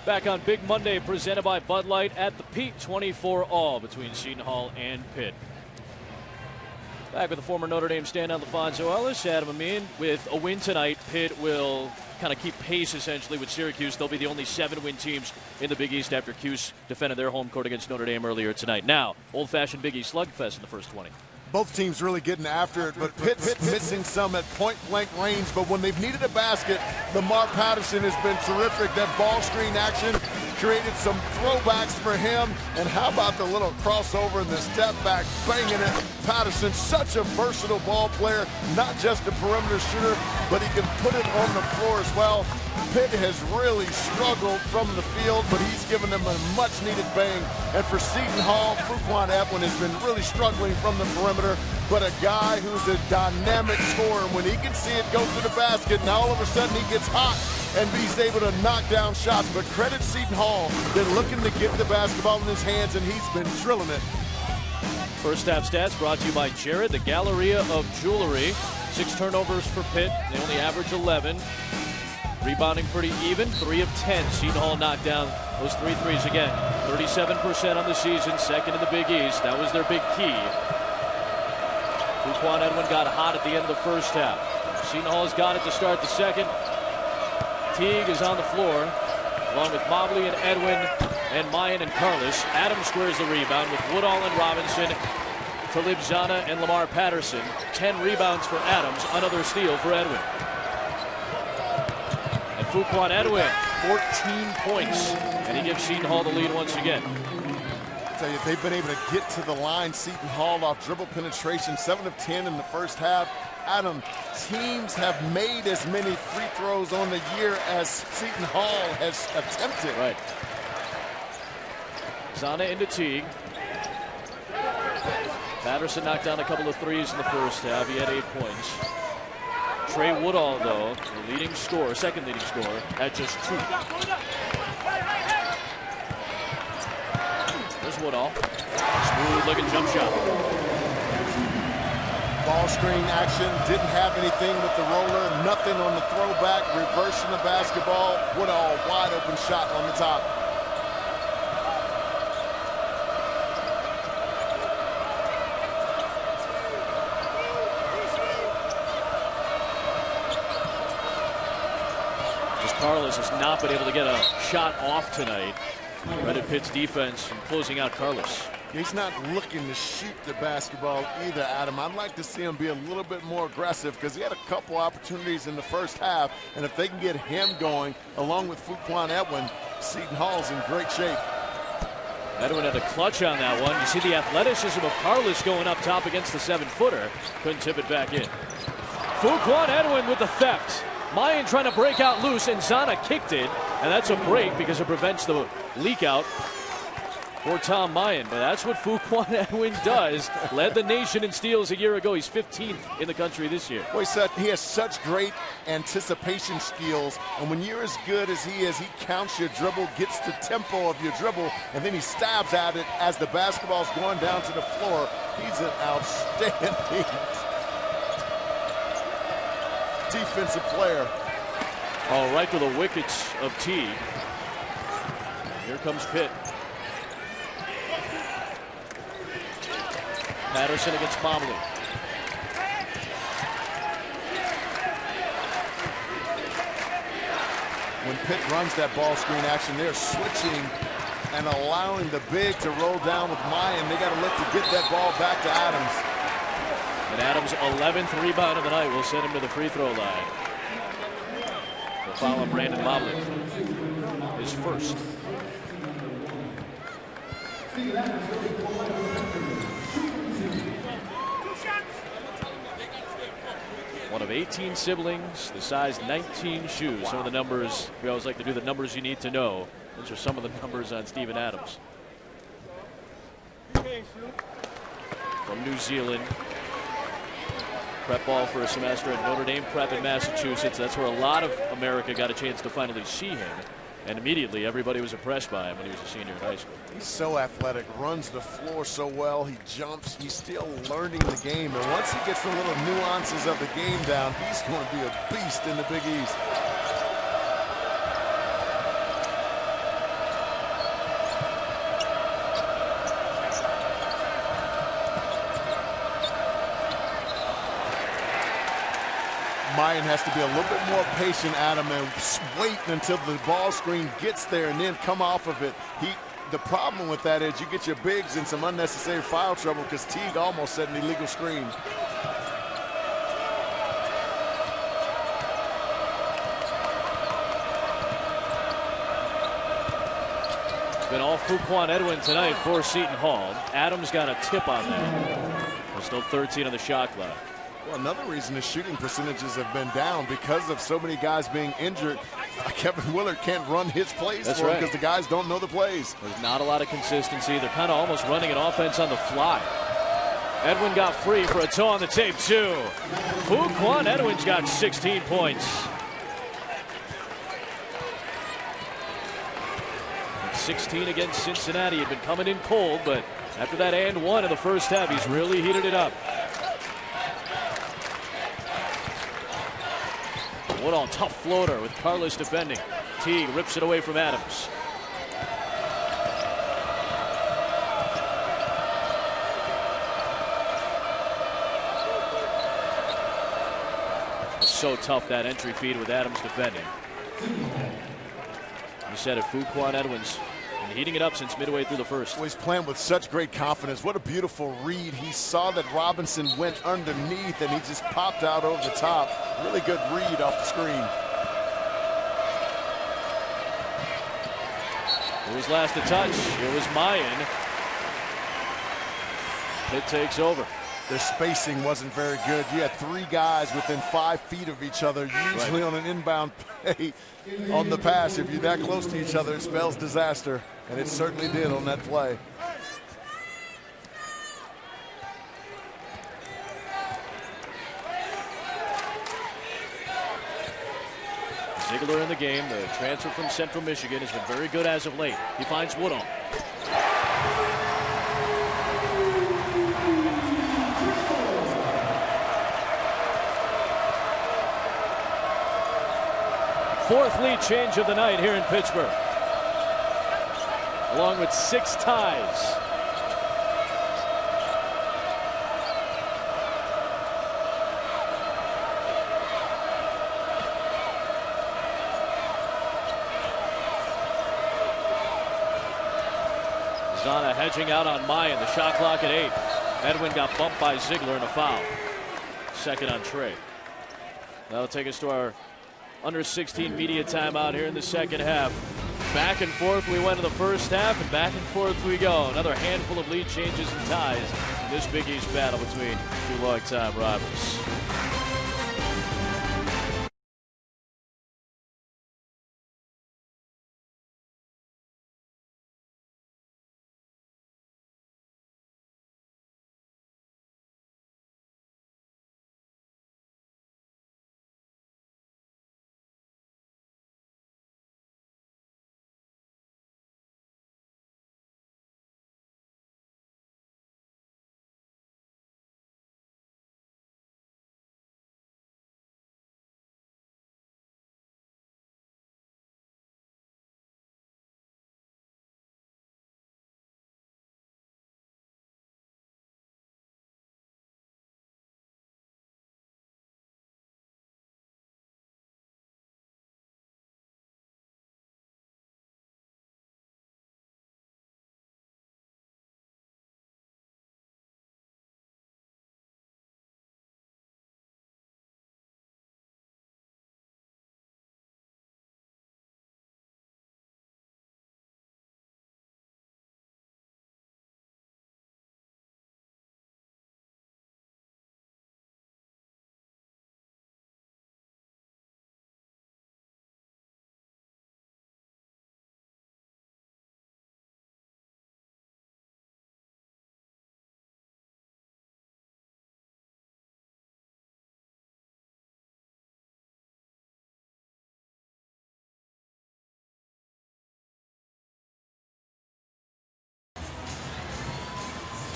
Back on Big Monday, presented by Bud Light at the Pitt, 24-all between Seton Hall and Pitt. Back with the former Notre Dame standout LaFonso Ellis, Adam Amin. With a win tonight, Pitt will kind of keep pace essentially with Syracuse. They'll be the only 7-win teams in the Big East after Cuse defended their home court against Notre Dame earlier tonight. Now, old-fashioned Big East slugfest in the first 20. Both teams really getting after it, but Pitt's missing some at point-blank range. But when they've needed a basket, Lamar Patterson has been terrific. That ball screen action created some throwbacks for him. And how about the little crossover and the step back, banging it. Patterson, such a versatile ball player, not just a perimeter shooter, but he can put it on the floor as well. Pitt has really struggled from the field, but he's given them a much-needed bang. And for Seton Hall, Fruquan Edwin has been really struggling from the perimeter, but a guy who's a dynamic scorer. When he can see it go to the basket, now all of a sudden he gets hot, and he's able to knock down shots. But credit Seton Hall, they're looking to get the basketball in his hands, and he's been drilling it. First half stats brought to you by Jared, the Galleria of Jewelry. 6 turnovers for Pitt. They only average 11. Rebounding pretty even, 3 of 10. Seton Hall knocked down those 3 threes again. 37% on the season, second in the Big East. That was their big key. Fuquan Edwin got hot at the end of the first half. Seton Hall's got it to start the second. Teague is on the floor, along with Mobley and Edwin and Mayan and Carlos. Adams squares the rebound with Woodall and Robinson, Talib Zana and Lamar Patterson. 10 rebounds for Adams, another steal for Edwin. And Fuquan Edwin, 14 points, and he gives Seton Hall the lead once again. I tell you, they've been able to get to the line. Seton Hall off dribble penetration, 7 of 10 in the first half. Adam, teams have made as many free throws on the year as Seton Hall has attempted. Right. Zana into Teague. Patterson knocked down a couple of threes in the first half. He had 8 points. Trey Woodall, though, the leading scorer, second leading scorer, at just 2. There's Woodall. Smooth-looking jump shot. Ball screen action, didn't have anything with the roller, nothing on the throwback, reversing the basketball. Woodall, wide open shot on the top. Carlos has not been able to get a shot off tonight. Credit Pitt's defense and closing out Carlos. He's not looking to shoot the basketball either, Adam. I'd like to see him be a little bit more aggressive because he had a couple opportunities in the first half, and if they can get him going, along with Fuquan Edwin, Seton Hall's in great shape. Edwin had a clutch on that one. You see the athleticism of Carlos going up top against the 7-footer. Couldn't tip it back in. Fuquan Edwin with the theft. Mayan trying to break out loose, and Zana kicked it, and that's a break because it prevents the leak out for Tom Mayan. But that's what Fuquan Edwin does. Led the nation in steals a year ago. He's 15th in the country this year. Well, he has such great anticipation skills, and when you're as good as he is, he counts your dribble, gets the tempo of your dribble, and then he stabs at it as the basketball's going down to the floor. He's an outstanding defensive player. All right to the wickets of Teague. Here comes Pitt. Patterson against Mobley. When Pitt runs that ball screen action, they're switching and allowing the big to roll down with Mayan. They got to look to get that ball back to Adams. And Adams' 11th rebound of the night will send him to the free throw line. The foul on Brandon Mobley. His first. One of 18 siblings, the size 19 shoes. Some of the numbers, we always like to do the numbers you need to know. Those are some of the numbers on Steven Adams. From New Zealand. Prep ball for a semester at Notre Dame Prep in Massachusetts. That's where a lot of America got a chance to finally see him. And immediately everybody was impressed by him when he was a senior in high school. He's so athletic, runs the floor so well, he jumps, he's still learning the game. And once he gets the little nuances of the game down, he's going to be a beast in the Big East. Mayan has to be a little bit more patient, Adam, and wait until the ball screen gets there and then come off of it. The problem with that is you get your bigs in some unnecessary foul trouble because Teague almost set an illegal screen. It's been all Fuquan Edwin tonight for Seton Hall. Adams got a tip on that. There's still 13 on the shot clock. Well, another reason the shooting percentages have been down because of so many guys being injured. Kevin Willard can't run his plays for him because the guys don't know the plays. There's not a lot of consistency. They're kind of almost running an offense on the fly. Edwin got free for a toe on the tape, too. Fuquan Edwin's got 16 points. 16 against Cincinnati. Had been coming in cold, but after that and one in the first half, he's really heated it up. Woodall, tough floater with Carlos defending. Teague rips it away from Adams. so tough, that entry feed with Adams defending. You said it, Fuquan Edwins, and heating it up since midway through the first. Well, he's playing with such great confidence. What a beautiful read. He saw that Robinson went underneath, and he just popped out over the top. Really good read off the screen. Who's last to touch? It was Mayan. Pitt takes over. Their spacing wasn't very good. You had 3 guys within 5 feet of each other, usually on an inbound play on the pass. If you're that close to each other, it spells disaster, and it certainly did on that play. Ziegler in the game. The transfer from Central Michigan has been very good as of late. He finds Woodall. Fourth lead change of the night here in Pittsburgh, along with 6 ties. Zana hedging out on Mayan. The shot clock at 8. Edwin got bumped by Ziegler and a foul. Second on Trey. That'll take us to our under 16 media timeout here in the second half. Back and forth we went in the first half, and back and forth we go. Another handful of lead changes and ties in this Big East battle between 2 long-time rivals.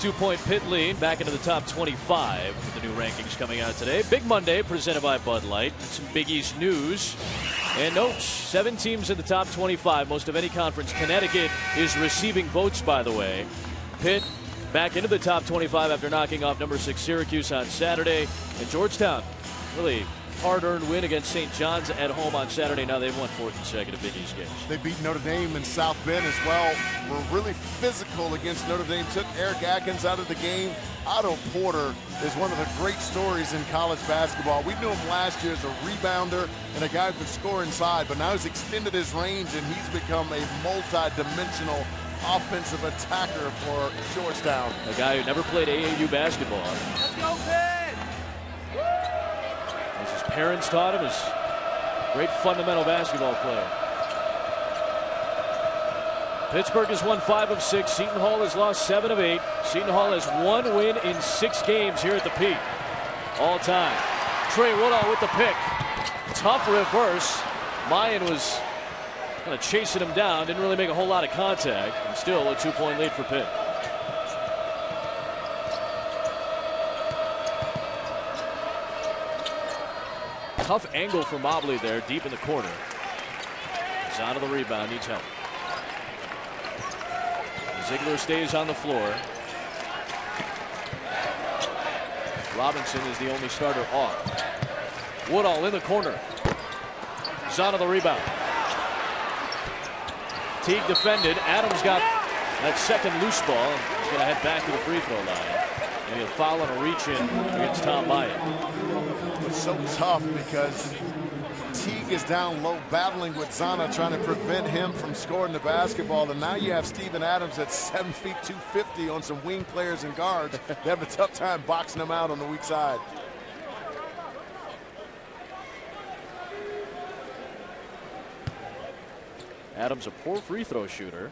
Two-point Pitt lead back into the top 25 with the new rankings coming out today. Big Monday presented by Bud Light. Some Big East news and notes. 7 teams in the top 25, most of any conference. Connecticut is receiving votes, by the way. Pitt back into the top 25 after knocking off number 6 Syracuse on Saturday. And Georgetown, really hard-earned win against St. John's at home on Saturday. Now they've won 4 consecutive Big East games. They beat Notre Dame in South Bend as well. Were really physical against Notre Dame. Took Eric Atkins out of the game. Otto Porter is one of the great stories in college basketball. We knew him last year as a rebounder and a guy who could score inside, but now he's extended his range and he's become a multi-dimensional offensive attacker for Georgetown. A guy who never played AAU basketball. Let's go, Pitt! As his parents taught him, is a great fundamental basketball player. Pittsburgh has won 5 of 6. Seton Hall has lost 7 of 8. Seton Hall has 1 win in 6 games here at the Peak. All time. Trey Woodall with the pick. Tough reverse. Mayan was kind of chasing him down. Didn't really make a whole lot of contact. And still a 2-point lead for Pitt. Tough angle for Mobley there, deep in the corner. He's out of the rebound, needs help. Ziegler stays on the floor. Robinson is the only starter off. Woodall in the corner. Zana the rebound. Teague defended. Adams got that second loose ball. He's going to head back to the free throw line. Maybe a foul and a reach in against Tom Bryant. It's so tough because Teague is down low battling with Zana, trying to prevent him from scoring the basketball. And now you have Steven Adams at 7 feet 250 on some wing players and guards. They have a tough time boxing him out on the weak side. Adams, a poor free throw shooter,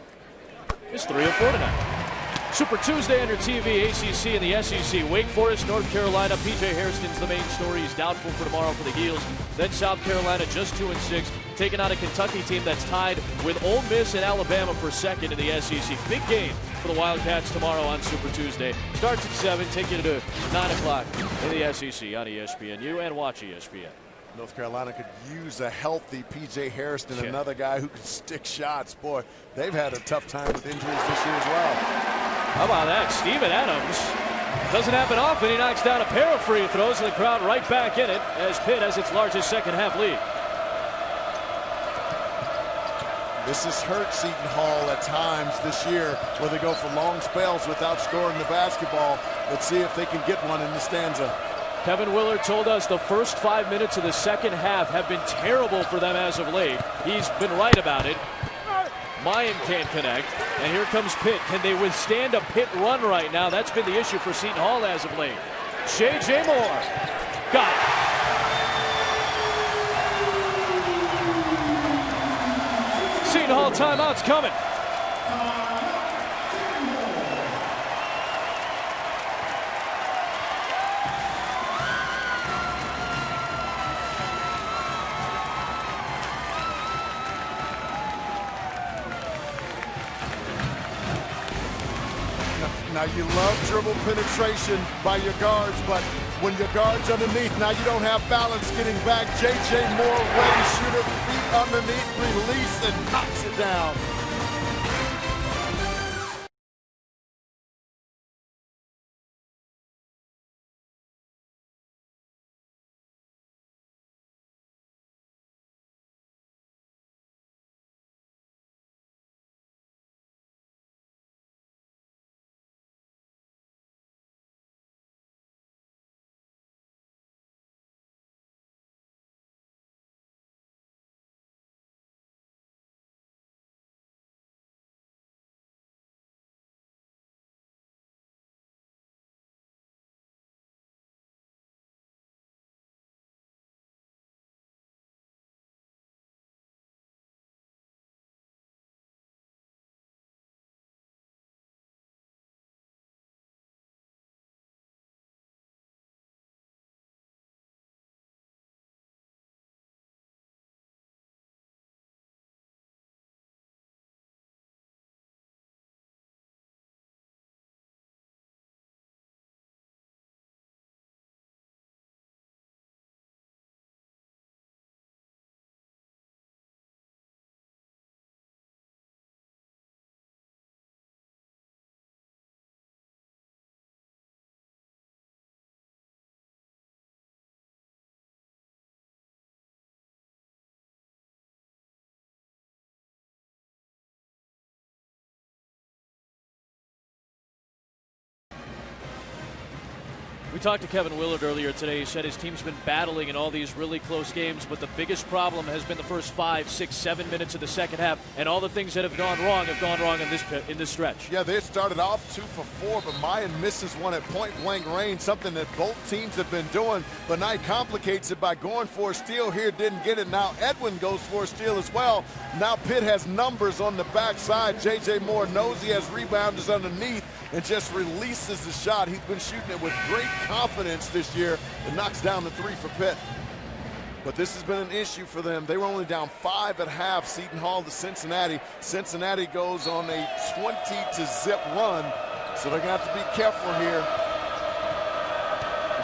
is 3 of 4 tonight. Super Tuesday on your TV, ACC and the SEC. Wake Forest, North Carolina. P.J. Hairston's the main story. He's doubtful for tomorrow for the Heels. Then South Carolina, just 2-6, taking on a Kentucky team that's tied with Ole Miss and Alabama for second in the SEC. Big game for the Wildcats tomorrow on Super Tuesday. Starts at 7, take you to 9 o'clock in the SEC on ESPNU and watch ESPN. North Carolina could use a healthy P.J. Hairston, another guy who can stick shots. Boy, they've had a tough time with injuries this year as well. How about that? Steven Adams. Doesn't happen often. He knocks down a pair of free throws, and the crowd right back in it as Pitt has its largest second-half lead. This has hurt Seton Hall at times this year, where they go for long spells without scoring the basketball. Let's see if they can get one in the stanza. Kevin Willard told us the first 5 minutes of the second half have been terrible for them as of late. He's been right about it. Mayan can't connect, and here comes Pitt. Can they withstand a Pitt run right now? That's been the issue for Seton Hall as of late. J.J. Moore. Got it. Seton Hall timeout's coming. Now, you love dribble penetration by your guards, but when your guard's underneath, now you don't have balance getting back. J.J. Moore, ready shooter, feet underneath, release, and knocks it down. We talked to Kevin Willard earlier today. He said his team's been battling in all these really close games, but the biggest problem has been the first 5, 6, 7 minutes of the second half, and all the things that have gone wrong in this stretch. Yeah, they started off 2 for 4, but Mayan misses one at point-blank range, something that both teams have been doing, but now he complicates it by going for a steal here, didn't get it. Now Edwin goes for a steal as well. Now Pitt has numbers on the backside. J.J. Moore knows he has rebounders underneath and just releases the shot. He's been shooting it with great confidence this year and knocks down the 3 for Pitt. But this has been an issue for them. They were only down 5 at half, Seton Hall to Cincinnati. Cincinnati goes on a 20-0 run, so they're going to have to be careful here.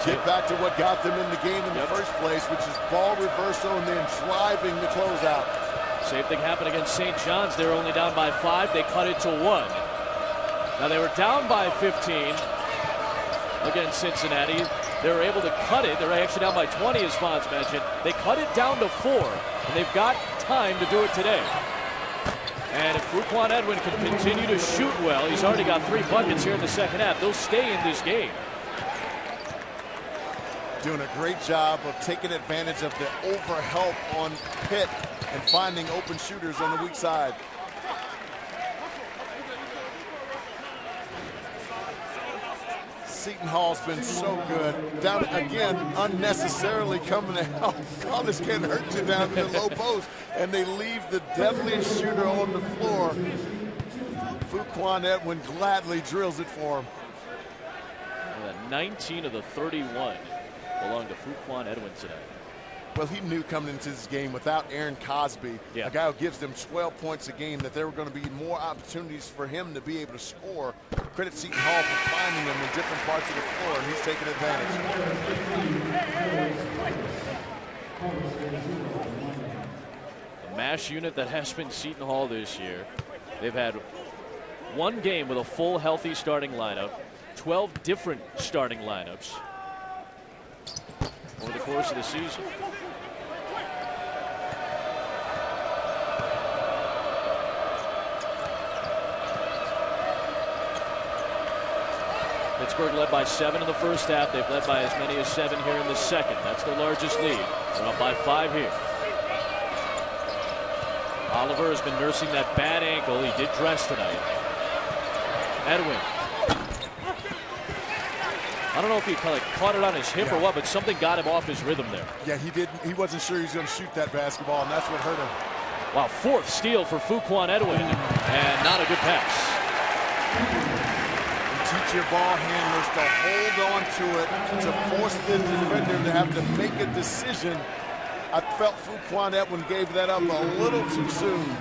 Get back to what got them in the game in the first place, which is ball reversal and then driving the closeout. Same thing happened against St. John's. They were only down by 5. They cut it to 1. Now they were down by 15. against Cincinnati. They were able to cut it. They're actually down by 20, as Fonz mentioned. They cut it down to 4, and they've got time to do it today. And if Fuquan Edwin can continue to shoot well, he's already got 3 buckets here in the second half. They'll stay in this game. Doing a great job of taking advantage of the overhelp on Pitt and finding open shooters on the weak side. Seton Hall's been so good. Down again, unnecessarily coming to help. Collins can't hurt you down in the low post, and they leave the deadliest shooter on the floor. Fuquan Edwin gladly drills it for him. 19 of the 31 belong to Fuquan Edwin today. Well, he knew coming into this game without Aaron Cosby, a guy who gives them 12 points a game, that there were going to be more opportunities for him to be able to score. Credit Seton Hall for finding him in different parts of the floor, and he's taking advantage. The MASH unit that has been Seton Hall this year, they've had 1 game with a full healthy starting lineup, 12 different starting lineups over the course of the season. Pittsburgh led by 7 in the first half. They've led by as many as 7 here in the second. That's the largest lead. They're up by 5 here. Oliver has been nursing that bad ankle. He did dress tonight. Edwin. I don't know if he kind of caught it on his hip or what, but something got him off his rhythm there. Yeah, he didn't. He wasn't sure he was going to shoot that basketball, and that's what hurt him. Wow, 4th steal for Fuquan Edwin, and not a good pass. Teach your ball handlers to hold on to it, to force the defender to have to make a decision. I felt Fuquan Edwin gave that up a little too soon.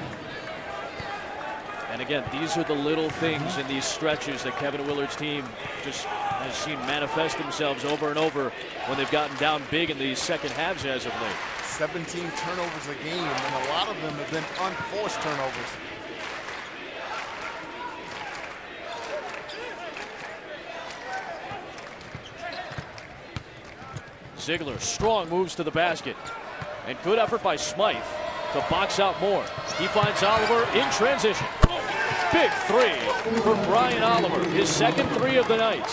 And again, these are the little things in these stretches that Kevin Willard's team just has seen manifest themselves over and over when they've gotten down big in these second halves as of late. 17 turnovers a game, and a lot of them have been unforced turnovers. Ziegler, strong moves to the basket. And good effort by Smythe to box out more. He finds Oliver in transition. Big 3 for Brian Oliver, his second 3 of the night.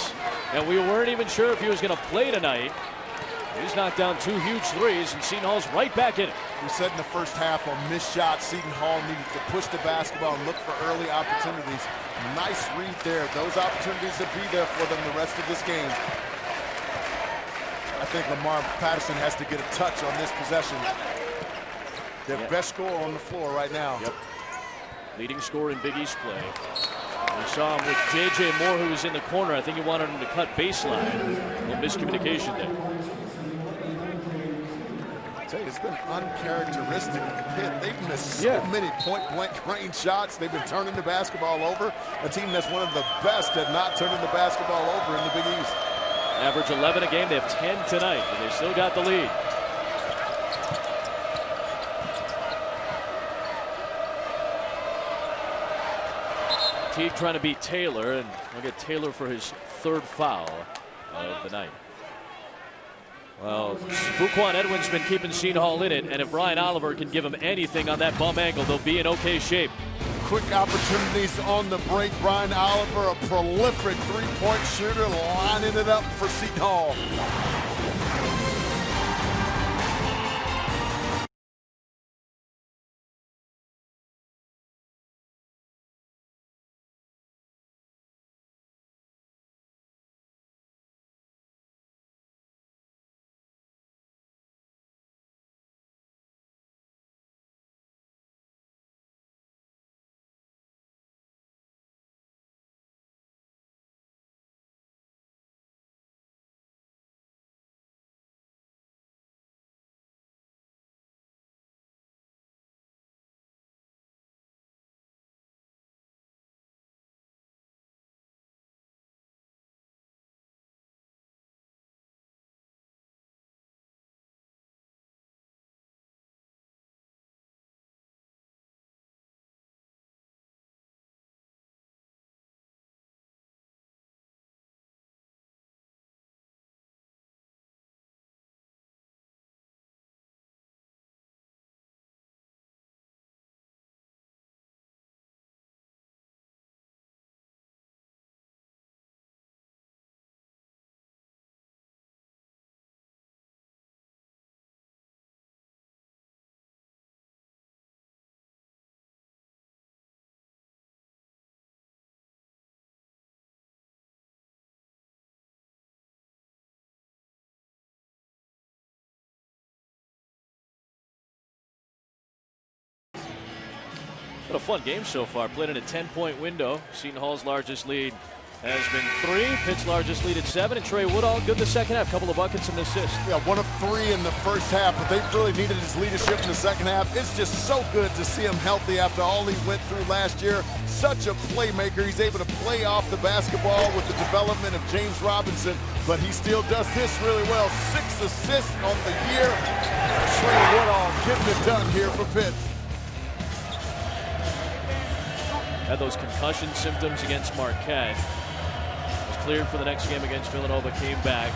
And we weren't even sure if he was going to play tonight. He's knocked down 2 huge 3s, and Seton Hall's right back in it. We said in the first half on missed shots, Seton Hall needed to push the basketball and look for early opportunities. Nice read there. Those opportunities will be there for them the rest of this game. I think Lamar Patterson has to get a touch on this possession. Their best scorer on the floor right now. Yep. Leading scorer in Big East play. We saw him with J.J. Moore, who was in the corner. I think he wanted him to cut baseline. A little miscommunication there. I tell you, it's been uncharacteristic of Pitt. They've missed so many point-blank range shots. They've been turning the basketball over. A team that's one of the best at not turning the basketball over in the Big East. Average 11 a game. They have 10 tonight, but they still got the lead. Teague trying to beat Taylor, and we'll get Taylor for his 3rd foul of the night. Well, Fuquan Edwin's been keeping Seton Hall in it, and if Brian Oliver can give him anything on that bum ankle, they'll be in okay shape. Quick opportunities on the break. Brian Oliver, a prolific 3-point shooter, lining it up for Seton Hall. What a fun game so far. Played in a 10-point window. Seton Hall's largest lead has been 3. Pitt's largest lead at 7. And Trey Woodall, good in the second half. Couple of buckets and an assist. Yeah, 1 of 3 in the first half, but they really needed his leadership in the second half. It's just so good to see him healthy after all he went through last year. Such a playmaker. He's able to play off the basketball with the development of James Robinson, but he still does this really well. 6 assists on the year. Trey Woodall getting it done here for Pitt. Had those concussion symptoms against Marquette. Cleared for the next game against Villanova, came back.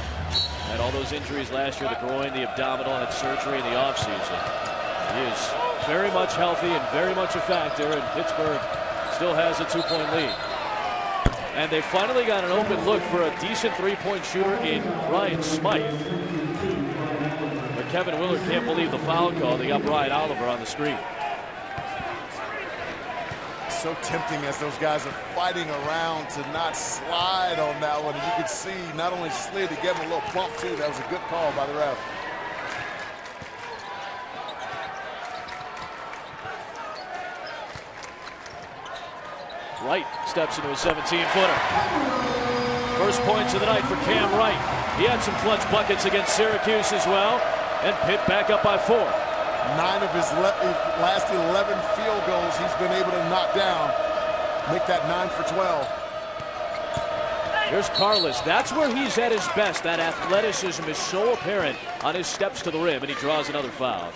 Had all those injuries last year, the groin, the abdominal, had surgery in the offseason. He is very much healthy and very much a factor, and Pittsburgh still has a 2-point lead. And they finally got an open look for a decent 3-point shooter in Ryan Smythe. But Kevin Willard can't believe the foul call. They got Brian Oliver on the screen. So tempting as those guys are fighting around to not slide on that one. And you could see not only slid, he gave him a little bump too. That was a good call by the ref. Wright steps into a 17-footer. First points of the night for Cam Wright. He had some clutch buckets against Syracuse as well. And Pitt back up by 4. 9 of his last 11 field goals he's been able to knock down. Make that 9 for 12. Here's Carlos. That's where he's at his best. That athleticism is so apparent on his steps to the rim, and he draws another foul.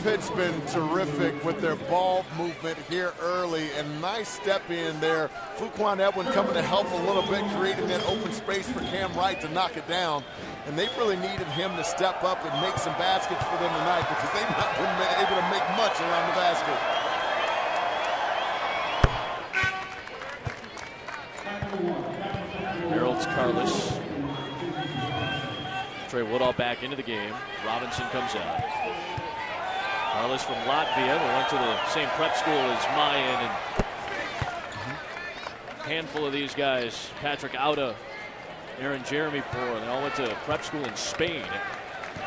Pitt's been terrific with their ball movement here early, and nice step in there. Fuquan Edwin coming to help a little bit, creating that open space for Cam Wright to knock it down. And they really needed him to step up and make some baskets for them tonight, because they've not been able to make much around the basket. Harold's Carlos. Trey Woodall back into the game. Robinson comes out. Carlos from Latvia. They went to the same prep school as Mayan, and a handful of these guys, Patrick Auda, Aaron Jeremy Poor, they all went to prep school in Spain.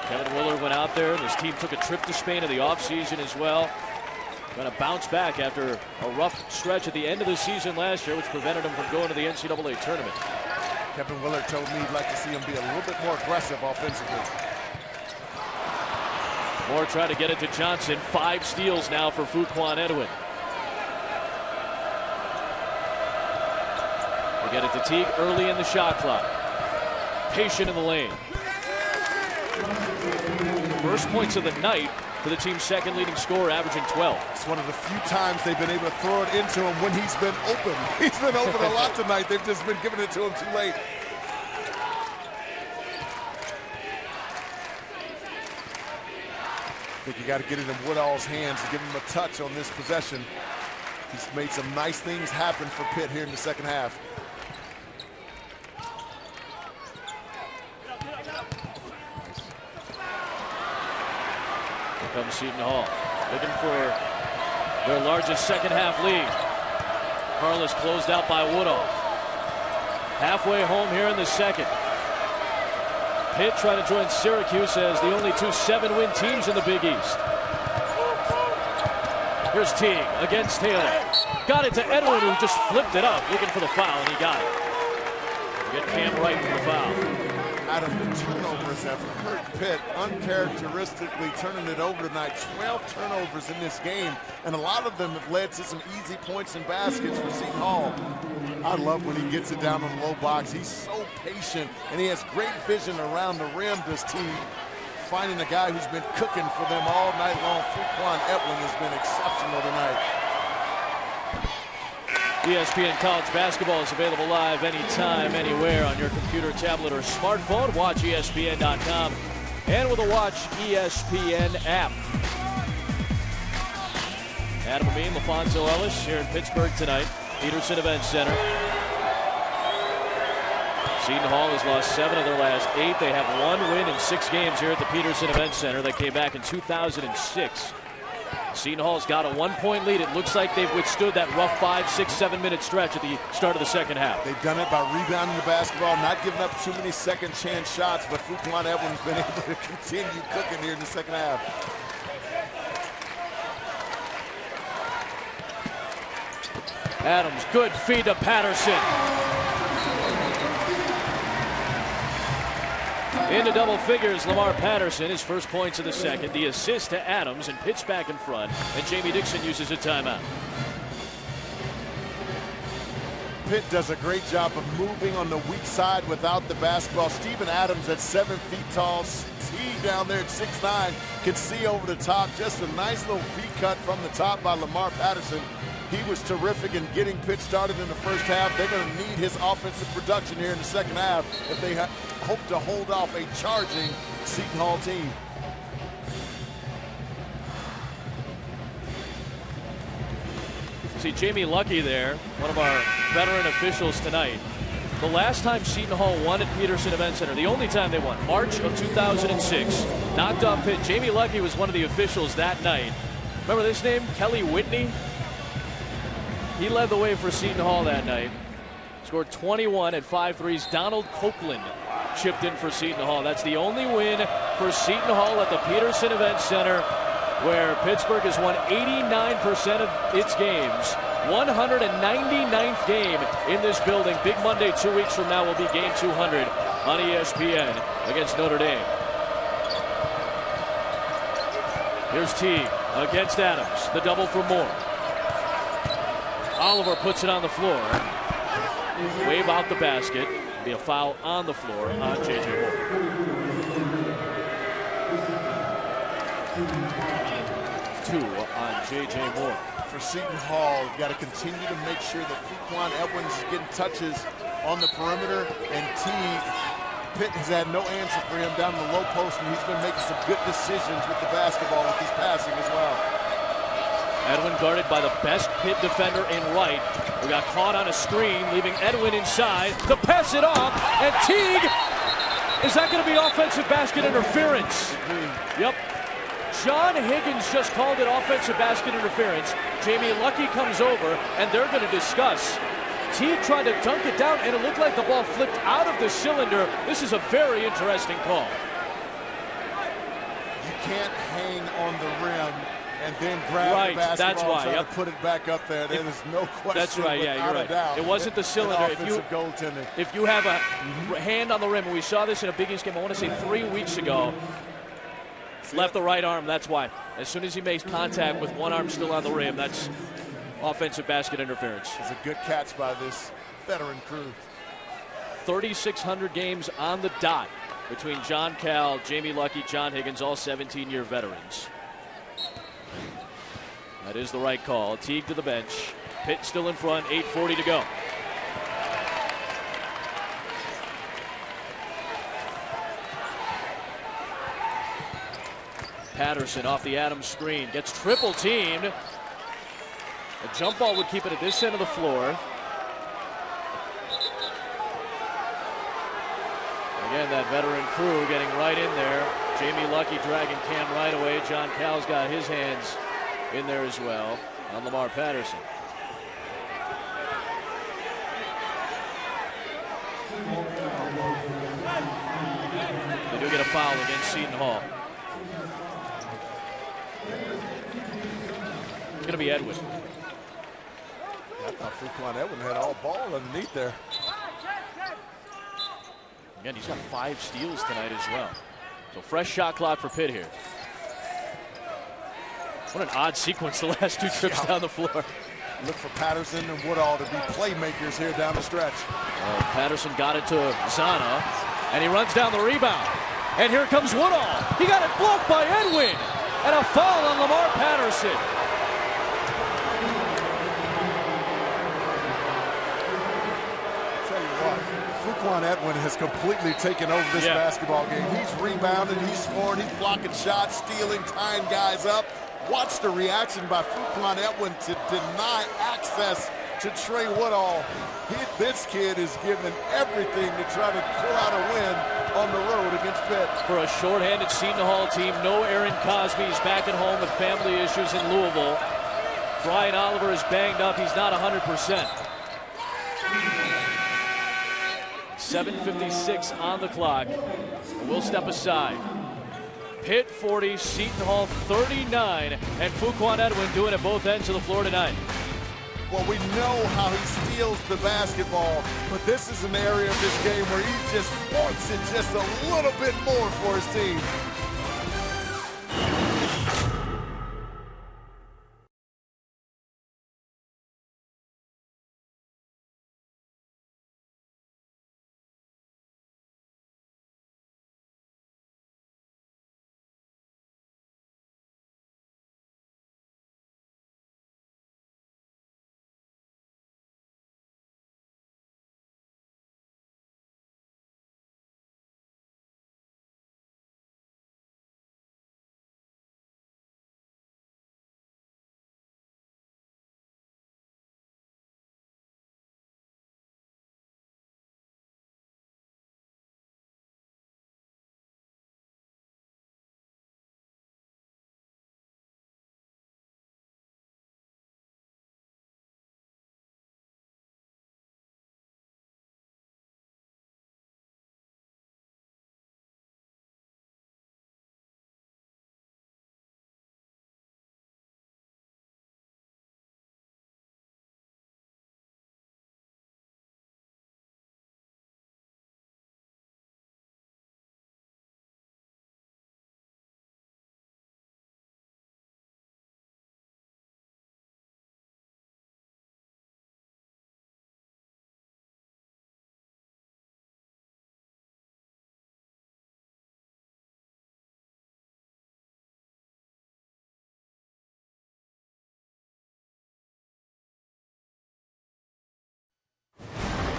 Kevin Willard went out there, and his team took a trip to Spain in the offseason as well. Going to bounce back after a rough stretch at the end of the season last year, which prevented him from going to the NCAA tournament. Kevin Willard told me he'd like to see him be a little bit more aggressive offensively. Moore tried to get it to Johnson. 5 steals now for Fuquan Edwin. They get it to Teague early in the shot clock. Patient in the lane. First points of the night for the team's second leading scorer, averaging 12. It's one of the few times they've been able to throw it into him when he's been open. He's been open a lot tonight. They've just been giving it to him too late. I think you got to get it in Woodall's hands and give him a touch on this possession. He's made some nice things happen for Pitt here in the second half. Here comes Seton Hall, looking for their largest second half lead. Carlos closed out by Woodall. Halfway home here in the second. Pitt trying to join Syracuse as the only 2 7-win teams in the Big East. Here's Teague against Taylor. Got it to Edwin, who just flipped it up, looking for the foul, and he got it. We get Cam Wright for the foul. Adam, the turnovers have hurt Pitt uncharacteristically turning it over tonight. 12 turnovers in this game, and a lot of them have led to some easy points and baskets for Seton Hall. I love when he gets it down on the low box. He's so patient, and he has great vision around the rim, this team. Finding a guy who's been cooking for them all night long. Fuquan Edwin has been exceptional tonight. ESPN College Basketball is available live anytime, anywhere on your computer, tablet, or smartphone. Watch ESPN.com and with a Watch ESPN app. Adam Amin, LaFonso Ellis here in Pittsburgh tonight. Peterson Event Center. Seton Hall has lost 7 of their last 8. They have 1 win in 6 games here at the Peterson Event Center. They came back in 2006. Seton Hall's got a 1-point lead. It looks like they've withstood that rough 5, 6, 7-minute stretch at the start of the second half. They've done it by rebounding the basketball, not giving up too many second chance shots, but Fuquan Edwin's been able to continue cooking here in the second half. Adams, good feed to Patterson. Into double figures, Lamar Patterson, his first points of the second. The assist to Adams, and Pitt's back in front. And Jamie Dixon uses a timeout. Pitt does a great job of moving on the weak side without the basketball. Steven Adams at 7 feet tall. He down there at 6'9", can see over the top. Just a nice little V-cut from the top by Lamar Patterson. He was terrific in getting Pitt started in the first half. They're going to need his offensive production here in the second half if they hope to hold off a charging Seton Hall team. See Jamie Lucky there, one of our veteran officials tonight. The last time Seton Hall won at Peterson Event Center, the only time they won, March of 2006, knocked off Pitt. Jamie Lucky was one of the officials that night. Remember this name? Kelly Whitney? He led the way for Seton Hall that night. Scored 21 at 5 threes. Donald Copeland chipped in for Seton Hall. That's the only win for Seton Hall at the Peterson Event Center, where Pittsburgh has won 89% of its games. 199th game in this building. Big Monday 2 weeks from now will be game 200 on ESPN against Notre Dame. Here's Teague against Adams. The double for Moore. Oliver puts it on the floor. Wave out the basket. Be a foul on the floor on J.J. Moore. Two on J.J. Moore. For Seton Hall, you've got to continue to make sure that Fuquan Edwins is getting touches on the perimeter, and Teague, Pitt has had no answer for him down the low post, and he's been making some good decisions with the basketball with his passing as well. Edwin guarded by the best Pitt defender in Wright, who got caught on a screen, leaving Edwin inside to pass it off, and Teague, is that going to be offensive basket interference? Yep. John Higgins just called it offensive basket interference. Jamie Lucky comes over, and they're going to discuss. Teague tried to dunk it down, and it looked like the ball flipped out of the cylinder. This is a very interesting call. You can't hang on the rim and then grab the basketball that's why, and try to put it back up there. There is no question. That's right, yeah, you're right. Doubt. It wasn't the cylinder. If you have a hand on the rim, and we saw this in a Big East game, I want to say 3 weeks ago, left the right arm, that's why. As soon as he makes contact with one arm still on the rim, that's offensive basket interference. It's a good catch by this veteran crew. 3,600 games on the dot between John Cal, Jamie Lucky, John Higgins, all 17-year veterans. That is the right call. Teague to the bench. Pitt still in front, 8:40 to go. Patterson off the Adams screen, gets triple teamed. A jump ball would keep it at this end of the floor. Again, that veteran crew getting right in there. Jamie Lucky dragging Cam right away. John Cal's got his hands in there as well on Lamar Patterson. They do get a foul against Seton Hall. It's going to be Edwin. I thought Fuquan Edwin had all ball underneath there. Again, he's got 5 steals tonight as well. So fresh shot clock for Pitt here. What an odd sequence the last 2 trips down the floor. Look for Patterson and Woodall to be playmakers here down the stretch. Patterson got it to Zana, and he runs down the rebound. And here comes Woodall. He got it blocked by Edwin. And a foul on Lamar Patterson. Fuquan Edwin has completely taken over this basketball game. He's rebounding, he's scoring, he's blocking shots, stealing, tying guys up. Watch the reaction by Fuquan Edwin to deny access to Trey Woodall. This kid is giving everything to try to pull out a win on the road against Pitt. For a shorthanded Seton Hall team, no Aaron Cosby. He's back at home with family issues in Louisville. Brian Oliver is banged up. He's not 100%. 7:56 on the clock. We'll step aside. Pitt 40, Seton Hall 39, and Fuquan Edwin doing it both ends of the floor tonight. Well, we know how he steals the basketball, but this is an area of this game where he just wants it just a little bit more for his team.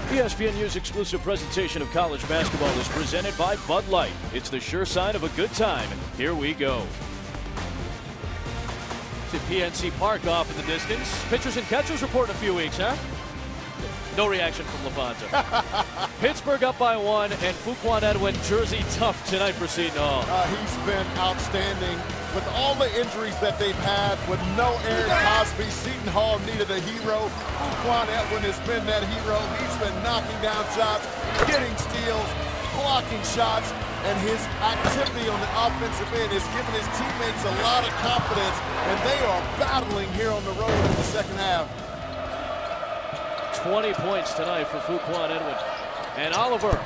ESPN News exclusive presentation of college basketball is presented by Bud Light. It's the sure sign of a good time. Here we go. To PNC Park off in the distance. Pitchers and catchers report in a few weeks, huh? No reaction from LaFonso. Pittsburgh up by 1, and Fuquan Edwin jersey tough tonight for Seton Hall. He's been outstanding. With all the injuries that they've had, with no Aaron Cosby, Seton Hall needed a hero. Fuquan Edwin has been that hero. He's been knocking down shots, getting steals, blocking shots, and his activity on the offensive end is giving his teammates a lot of confidence, and they are battling here on the road in the second half. 20 points tonight for Fuquan Edwin. And Oliver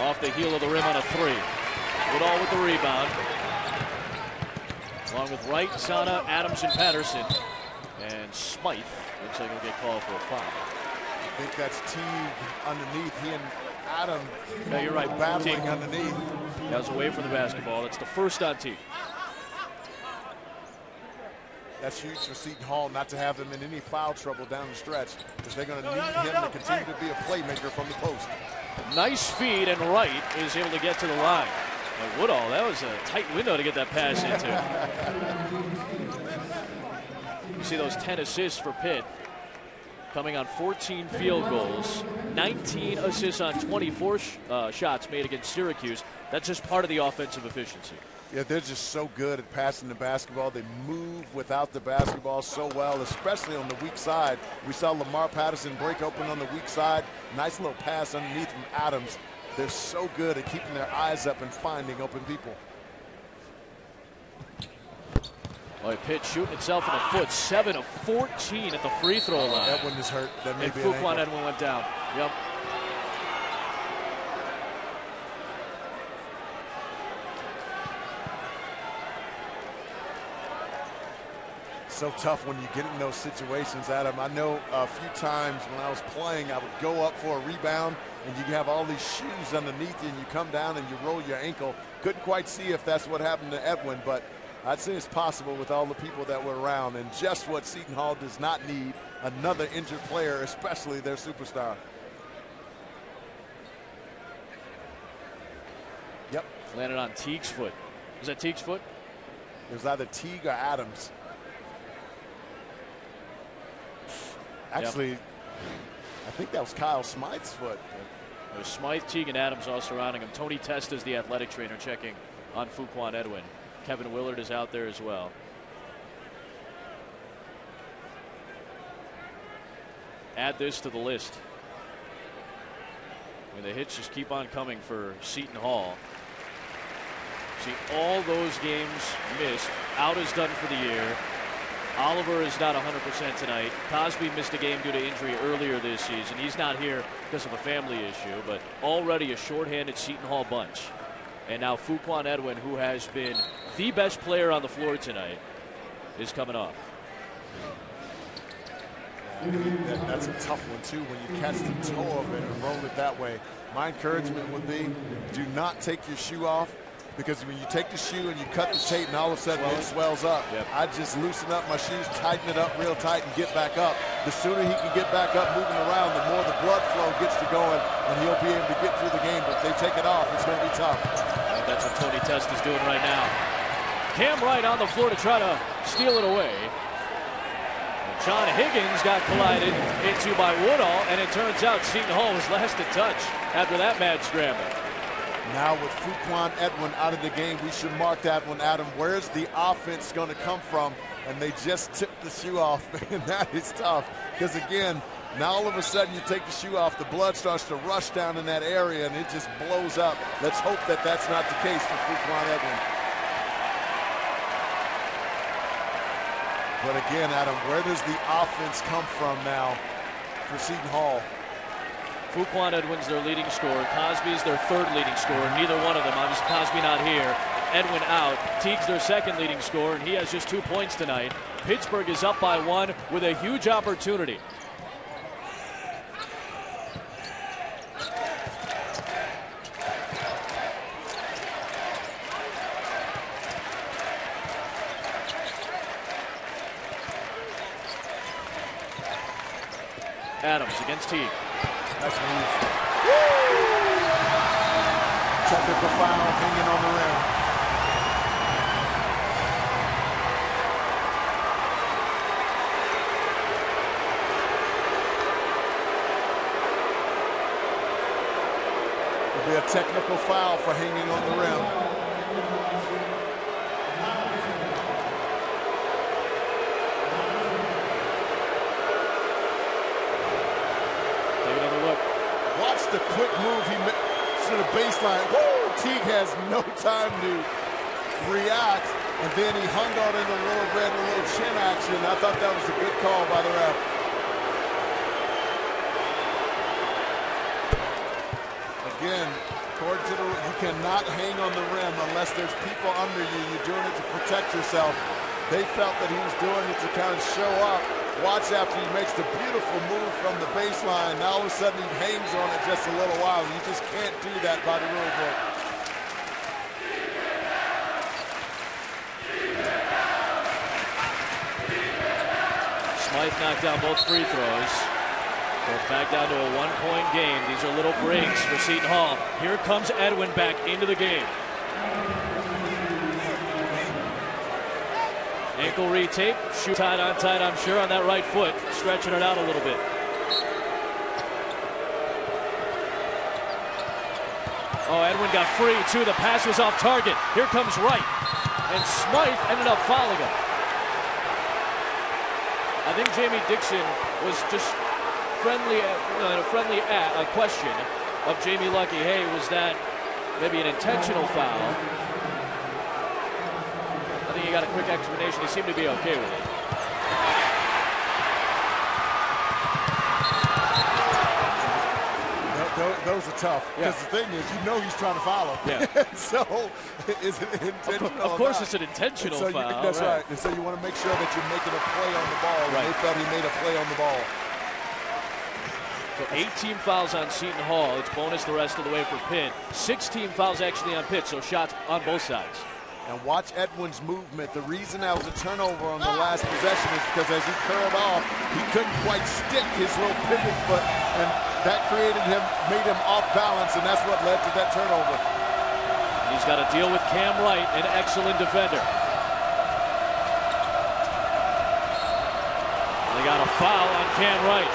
off the heel of the rim on a 3. Woodall with the rebound. Along with Wright, Sana, Adams, and Patterson. And Smythe looks like he'll get called for a foul. I think that's Teague underneath. He and Adam yeah, you're right. battling Teague underneath. That was away from the basketball. That's the first on Teague. That's huge for Seton Hall not to have him in any foul trouble down the stretch, because they're going to need him to continue to be a playmaker from the post. Nice feed, and Wright is able to get to the line. And Woodall, that was a tight window to get that pass into. You see those 10 assists for Pitt, coming on 14 field goals, 19 assists on 24 shots made against Syracuse. That's just part of the offensive efficiency. Yeah, they're just so good at passing the basketball. They move without the basketball so well, especially on the weak side. We saw Lamar Patterson break open on the weak side. Nice little pass underneath from Adams. They're so good at keeping their eyes up and finding open people. Boy, Pitt shooting itself in the foot. 7 of 14 at the free throw line. Edwin is hurt. That may and be an ankle. Fuquan Edwin went down. Yep. So tough when you get in those situations, Adam. I know a few times when I was playing, I would go up for a rebound, and you have all these shoes underneath you, and you come down and you roll your ankle. Couldn't quite see if that's what happened to Edwin, but I'd say it's possible with all the people that were around, and just what Seton Hall does not need, another injured player, especially their superstar. Yep. Landed on Teague's foot. Was that Teague's foot? It was either Teague or Adams. Actually, yep. I think that was Kyle Smythe's foot. It was Smythe, Teague, and Adams all surrounding him. Tony Testa's the athletic trainer checking on Fuquan Edwin. Kevin Willard is out there as well. Add this to the list. I mean, the hits just keep on coming for Seton Hall. See all those games missed. Out is done for the year. Oliver is not 100% tonight. Cosby missed a game due to injury earlier this season. He's not here because of a family issue, but already a shorthanded Seton Hall bunch. And now Fuquan Edwin, who has been the best player on the floor tonight, is coming off. That's a tough one, too, when you catch the toe of it and roll it that way. My encouragement would be, do not take your shoe off, because when you take the shoe and you cut the tape and all of a sudden it swells up, I just loosen up my shoes, tighten it up real tight, and get back up. The sooner he can get back up moving around, the more the blood flow gets to going, and he'll be able to get through the game. But if they take it off, it's going to be tough. And that's what Tony Test is doing right now. Cam Wright on the floor to try to steal it away. John Higgins got collided into by Woodall, and it turns out Seton Hall was last to touch after that mad scramble. Now with Fuquan Edwin out of the game, we should mark that one, Adam. Where's the offense going to come from? And they just tipped the shoe off, and that is tough. Because, again, now all of a sudden you take the shoe off, the blood starts to rush down in that area, and it just blows up. Let's hope that that's not the case for Fuquan Edwin. But again, Adam, where does the offense come from now for Seton Hall? Fuquan Edwin's their leading scorer. Cosby's their third leading scorer. Neither one of them. Obviously, Cosby not here. Edwin out. Teague's their second leading scorer, and he has just 2 points tonight. Pittsburgh is up by 1 with a huge opportunity. Adams against Teague. Nice move. Technical foul hanging on the rim. There'll be a technical foul for hanging on the rim. The quick move he made to the baseline. Woo! Teague has no time to react, and then he hung on in a little bit, a little chin action. I thought that was a good call by the ref. Again, according to you cannot hang on the rim unless there's people under you. You're doing it to protect yourself. They felt that he was doing it to kind of show up. Watch after he makes the beautiful move from the baseline. Now all of a sudden he hangs on it just a little while. You just can't do that by the rule book. Smythe knocked down both free throws. So it's back down to a 1-point game. These are little breaks for Seton Hall. Here comes Edwin back into the game. Ankle retape, shoe tied on tight, I'm sure, on that right foot, stretching it out a little bit. Oh, Edwin got free, too. The pass was off target. Here comes Wright. And Smythe ended up fouling him. I think Jamie Dixon was just friendly, a question of Jamie Lucky. Hey, was that maybe an intentional foul? I think he got a quick explanation. He seemed to be okay with it. Those are tough. Because the thing is, you know he's trying to foul him. Yeah. So, is it intentional? Of course it's an intentional foul. That's right. And so you want to make sure that you're making a play on the ball. Right. They felt he made a play on the ball. So 18 fouls on Seton Hall. It's bonus the rest of the way for Pitt. 16 fouls actually on Pitt, so shots on both sides. And watch Edwin's movement. The reason that was a turnover on the last possession is because as he curled off, he couldn't quite stick his little pivot foot, and that made him off balance, and that's what led to that turnover. He's got to deal with Cam Wright, an excellent defender. They got a foul on Cam Wright.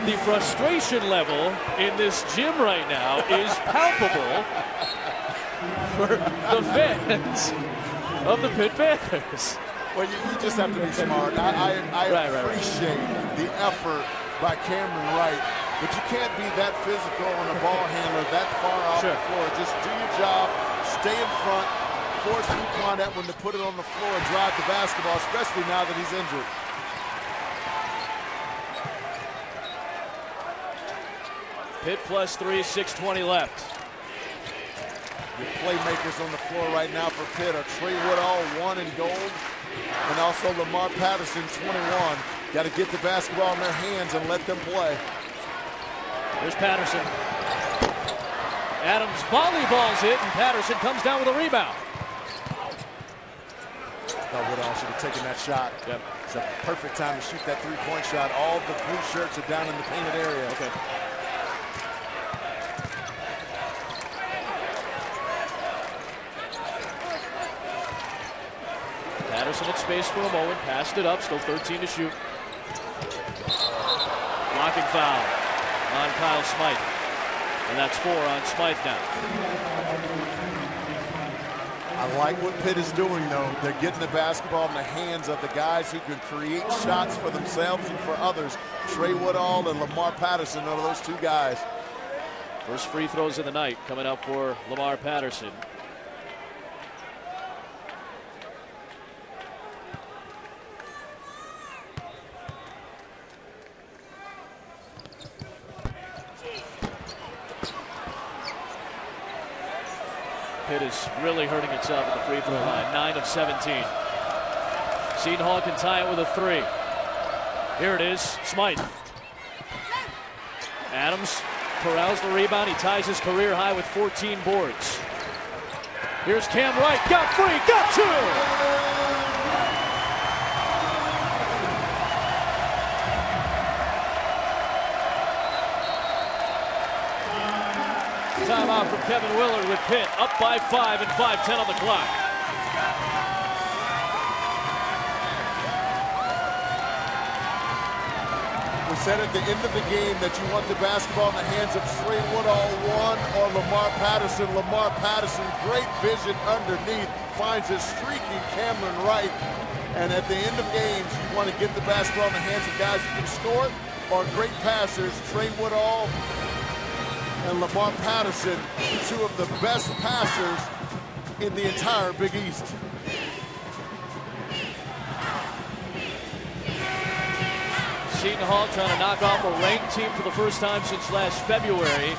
The frustration level in this gym right now is palpable for the fans of the Pitt Panthers. Well, you just have to be smart. I appreciate the effort by Cameron Wright. but you can't be that physical on a ball handler that far off the floor. Just do your job, stay in front, force Fuquan Edwin to put it on the floor and drive the basketball, especially now that he's injured. Pitt +3, 6:20 left. The playmakers on the floor right now for Pitt are Trey Woodall, 1 in gold, and also Lamar Patterson, 21. Got to get the basketball in their hands and let them play. There's Patterson. Adams volleyballs it, and Patterson comes down with a rebound. Thought Woodall should have taken that shot. Yep. It's a perfect time to shoot that three-point shot. All the blue shirts are down in the painted area. Okay. Patterson had space for a moment, passed it up, still 13 to shoot. Blocking foul on Kyle Smythe. And that's 4 on Smythe now. I like what Pitt is doing, though. They're getting the basketball in the hands of the guys who can create shots for themselves and for others. Trey Woodall and Lamar Patterson are those two guys. First free throws of the night coming up for Lamar Patterson. Pitt is really hurting itself at the free throw line. 9 of 17. Seton Hall can tie it with a 3. Here it is, Smythe. Adams corrals the rebound. He ties his career high with 14 boards. Here's Cam Wright. Got free, got 2! Timeout from Kevin Willard with Pitt up by 5 and 5:10 on the clock. We said at the end of the game that you want the basketball in the hands of Trey Woodall, 1, or Lamar Patterson. Lamar Patterson, great vision underneath, finds his streaky Cameron Wright. And at the end of games, you want to get the basketball in the hands of guys who can score or great passers. Trey Woodall and Lamar Patterson, 2 of the best passers in the entire Big East. Seton Hall trying to knock off a ranked team for the first time since last February.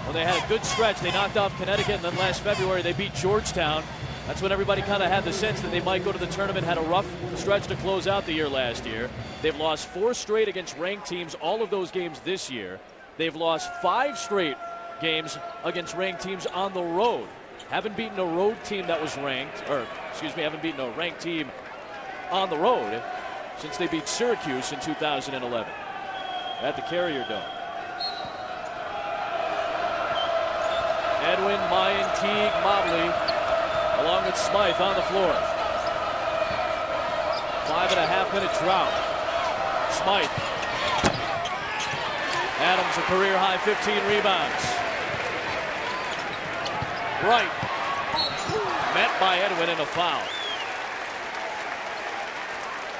Well, they had a good stretch. They knocked off Connecticut, and then last February they beat Georgetown. That's when everybody kind of had the sense that they might go to the tournament, had a rough stretch to close out the year last year. They've lost 4 straight against ranked teams, all of those games this year. They've lost 5 straight games against ranked teams on the road. Haven't beaten a road team that was ranked, or excuse me, haven't beaten a ranked team on the road since they beat Syracuse in 2011 at the Carrier Dome. Edwin, Mayan, Teague, Mobley, along with Smythe on the floor. 5.5-minute drought. Smythe. Adams, a career-high 15 rebounds. Wright. Met by Edwin in a foul.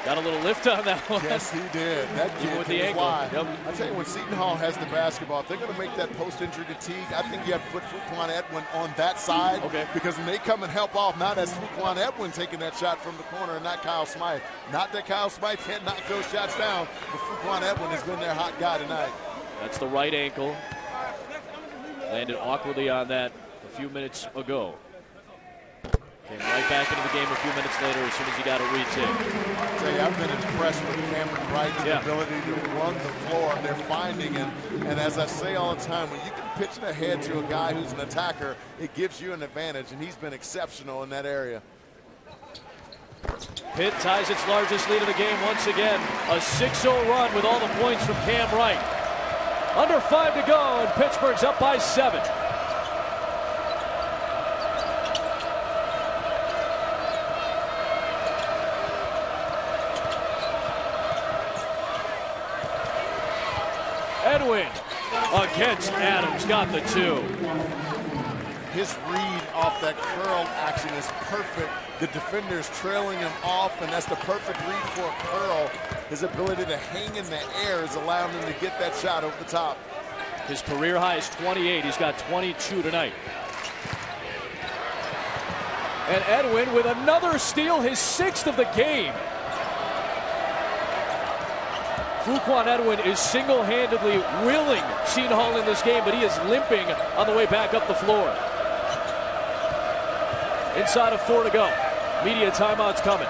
Got a little lift on that one. Yes, he did. That kid with the can ankle. fly. Yep. I tell you, when Seton Hall has the basketball, if they're going to make that post-injury to Teague, I think you have to put Fuquan Edwin on that side. Okay. Because when they come and help off, now that's Fuquan Edwin taking that shot from the corner and not Kyle Smythe. Not that Kyle Smythe can't knock those shots down, but Fuquan Edwin has been their hot guy tonight. That's the right ankle. Landed awkwardly on that a few minutes ago. Came right back into the game a few minutes later as soon as he got a retake. I tell you, I've been impressed with Cameron Wright's ability to run the floor. They're finding it. And as I say all the time, when you can pitch it ahead to a guy who's an attacker, it gives you an advantage, and he's been exceptional in that area. Pitt ties its largest lead of the game once again. A 6-0 run with all the points from Cam Wright. Under 5 to go, and Pittsburgh's up by 7. Edwin against Adams, got the 2. His read off that curl action is perfect. The defender is trailing him off, and that's the perfect read for a curl. His ability to hang in the air is allowing him to get that shot over the top. His career high is 28. He's got 22 tonight. And Edwin with another steal, his 6th of the game. Fuquan Edwin is single-handedly willing Seton Hall in this game, but he is limping on the way back up the floor. Inside of 4 to go. Media timeout's coming.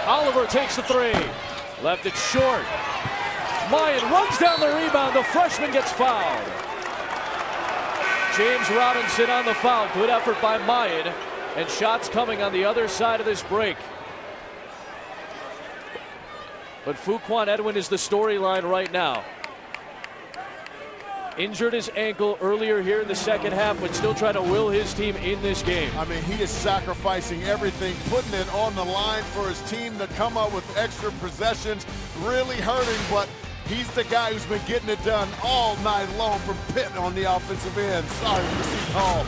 Oliver takes the 3. Left it short. Mayan runs down the rebound. The freshman gets fouled. James Robinson on the foul. Good effort by Mayan. And shots coming on the other side of this break. But Fuquan Edwin is the storyline right now. Injured his ankle earlier here in the second half, but still trying to will his team in this game. I mean, he is sacrificing everything, putting it on the line for his team to come up with extra possessions, really hurting, but he's the guy who's been getting it done all night long from Pitt on the offensive end. Sorry for Seton Hall.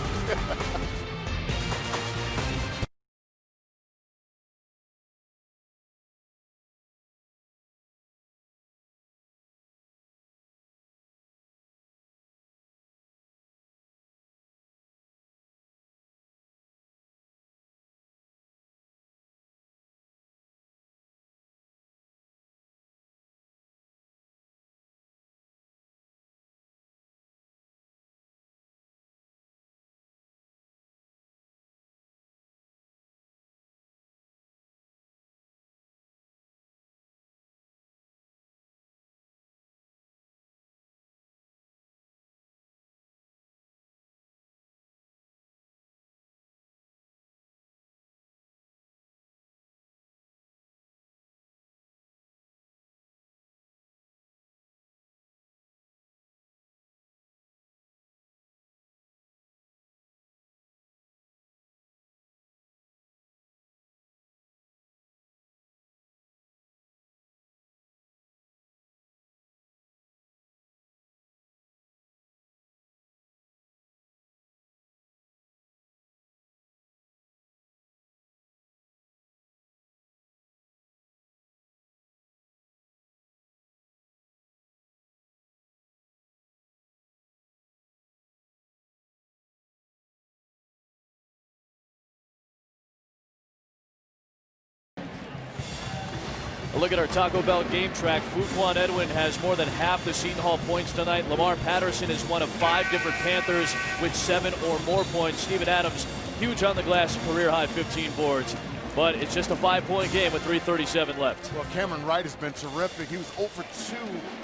A look at our Taco Bell game track. Fuquan Edwin has more than half the Seton Hall points tonight. Lamar Patterson is one of 5 different Panthers with 7 or more points. Steven Adams, huge on the glass, career high 15 boards. But it's just a 5-point game with 3:37 left. Well, Cameron Wright has been terrific. He was 0 for 2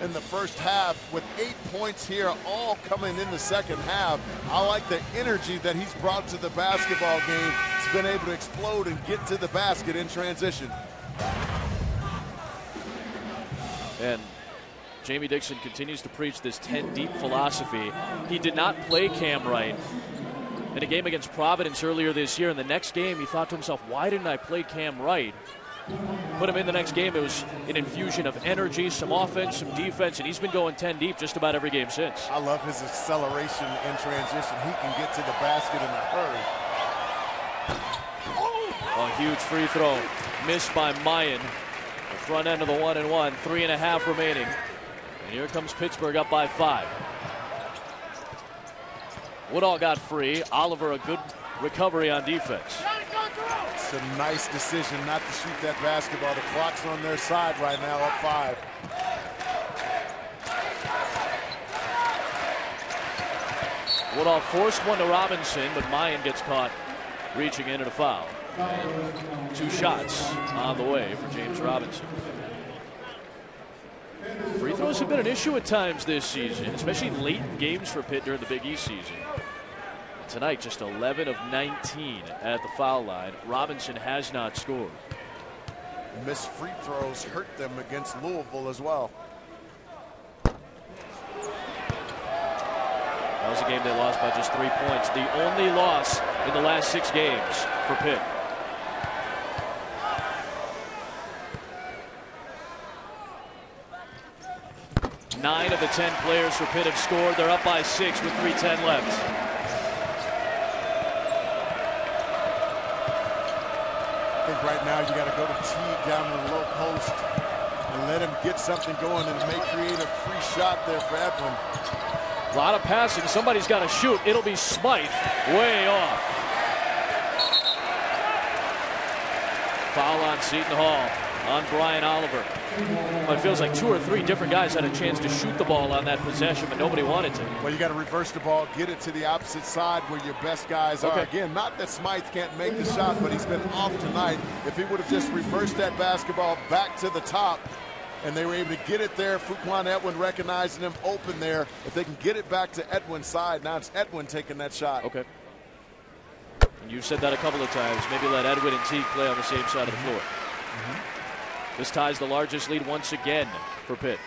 in the first half with 8 points here, all coming in the second half. I like the energy that he's brought to the basketball game. He's been able to explode and get to the basket in transition. And Jamie Dixon continues to preach this 10-deep philosophy. He did not play Cam Wright in a game against Providence earlier this year. In the next game, he thought to himself, why didn't I play Cam Wright? Put him in the next game. It was an infusion of energy, some offense, some defense, and he's been going 10 deep just about every game since. I love his acceleration in transition. He can get to the basket in a hurry. A huge free throw missed by Mayan. The front end of the 1-and-1, 3.5 remaining. And here comes Pittsburgh up by 5. Woodall got free. Oliver, a good recovery on defense. It's a nice decision not to shoot that basketball. The clock's on their side right now, up 5. Woodall forced one to Robinson, but Mayan gets caught reaching into the foul. And 2 shots on the way for James Robinson. Free throws have been an issue at times this season, especially late in games for Pitt during the Big East season. Tonight, just 11 of 19 at the foul line. Robinson has not scored. Missed free throws hurt them against Louisville as well. That was a game they lost by just 3 points. The only loss in the last 6 games for Pitt. 9 of the 10 players for Pitt have scored. They're up by 6 with 3:10 left. I think right now you got to go to Teague down in the low post and let him get something going, and may create a free shot there for Edwin. A lot of passing. Somebody's got to shoot. It'll be Smythe. Way off. Foul on Seton Hall on Brian Oliver. Well, it feels like 2 or 3 different guys had a chance to shoot the ball on that possession, but nobody wanted to. Well, you got to reverse the ball, get it to the opposite side where your best guys are. Again, not that Smythe can't make the shot, but he's been off tonight. If he would have just reversed that basketball back to the top, and they were able to get it there, Fuquan Edwin recognizing him open there. If they can get it back to Edwin's side, now it's Edwin taking that shot. Okay. And you've said that a couple of times. Maybe let Edwin and Teague play on the same side of the floor. This ties the largest lead once again for Pitt.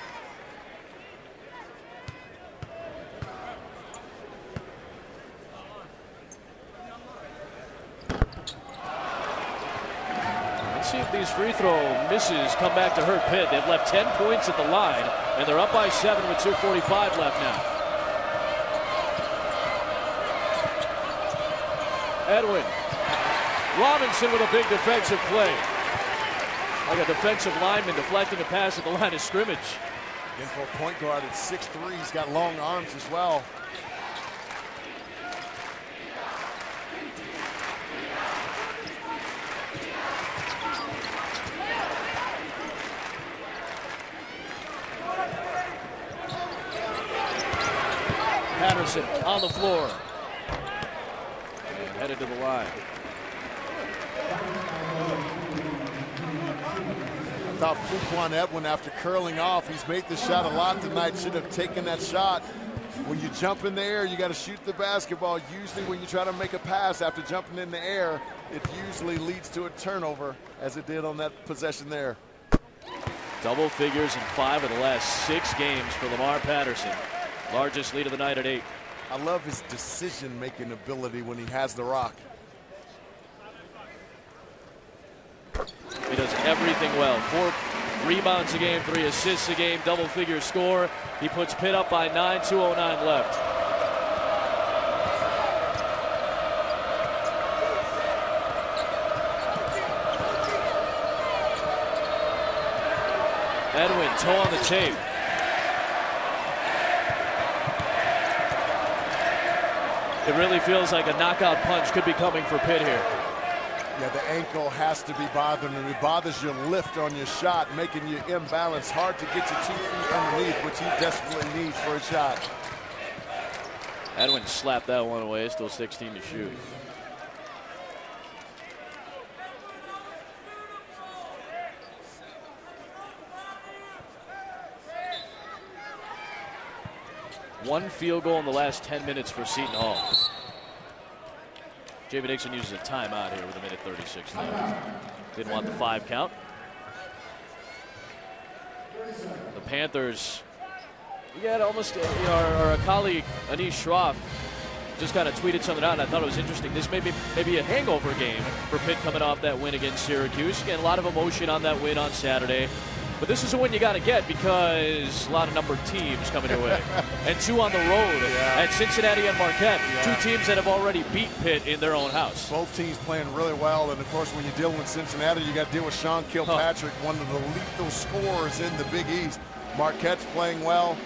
Let's see if these free throw misses come back to hurt Pitt. They've left 10 points at the line, and they're up by 7 with 2:45 left now. Edwin. Robinson with a big defensive play. Like a defensive lineman deflecting a pass at the line of scrimmage. Again, for a point guard at 6'3", he's got long arms as well. Patterson on the floor. And headed to the line. I thought Fuquan Edwin, after curling off, he's made the shot a lot tonight, should have taken that shot. When you jump in the air, you got to shoot the basketball. Usually when you try to make a pass after jumping in the air, it usually leads to a turnover, as it did on that possession there. Double figures in 5 of the last 6 games for Lamar Patterson. Largest lead of the night at 8. I love his decision-making ability when he has the rock. He does everything well. 4 rebounds a game, 3 assists a game, double figure score. He puts Pitt up by 9, 2:09 left. Edwin, toe on the tape. It really feels like a knockout punch could be coming for Pitt here. Yeah, the ankle has to be bothering him. It bothers your lift on your shot, making you imbalanced. Hard to get your 2 feet underneath, which he desperately needs for a shot. Edwin slapped that one away. Still 16 to shoot. One field goal in the last 10 minutes for Seton Hall. Jamie Dixon uses a timeout here with 1:36 left. Didn't want the 5 count. The Panthers, we got almost, our colleague Anish Shroff just kind of tweeted something out, and I thought it was interesting. This may be maybe a hangover game for Pitt coming off that win against Syracuse. Again, a lot of emotion on that win on Saturday. But this is a win you got to get because a lot of numbered teams coming your way. And 2 on the road at Cincinnati and Marquette. 2 teams that have already beat Pitt in their own house. Both teams playing really well. And, of course, when you're dealing with Cincinnati, you got to deal with Sean Kilpatrick, one of the lethal scorers in the Big East. Marquette's playing well.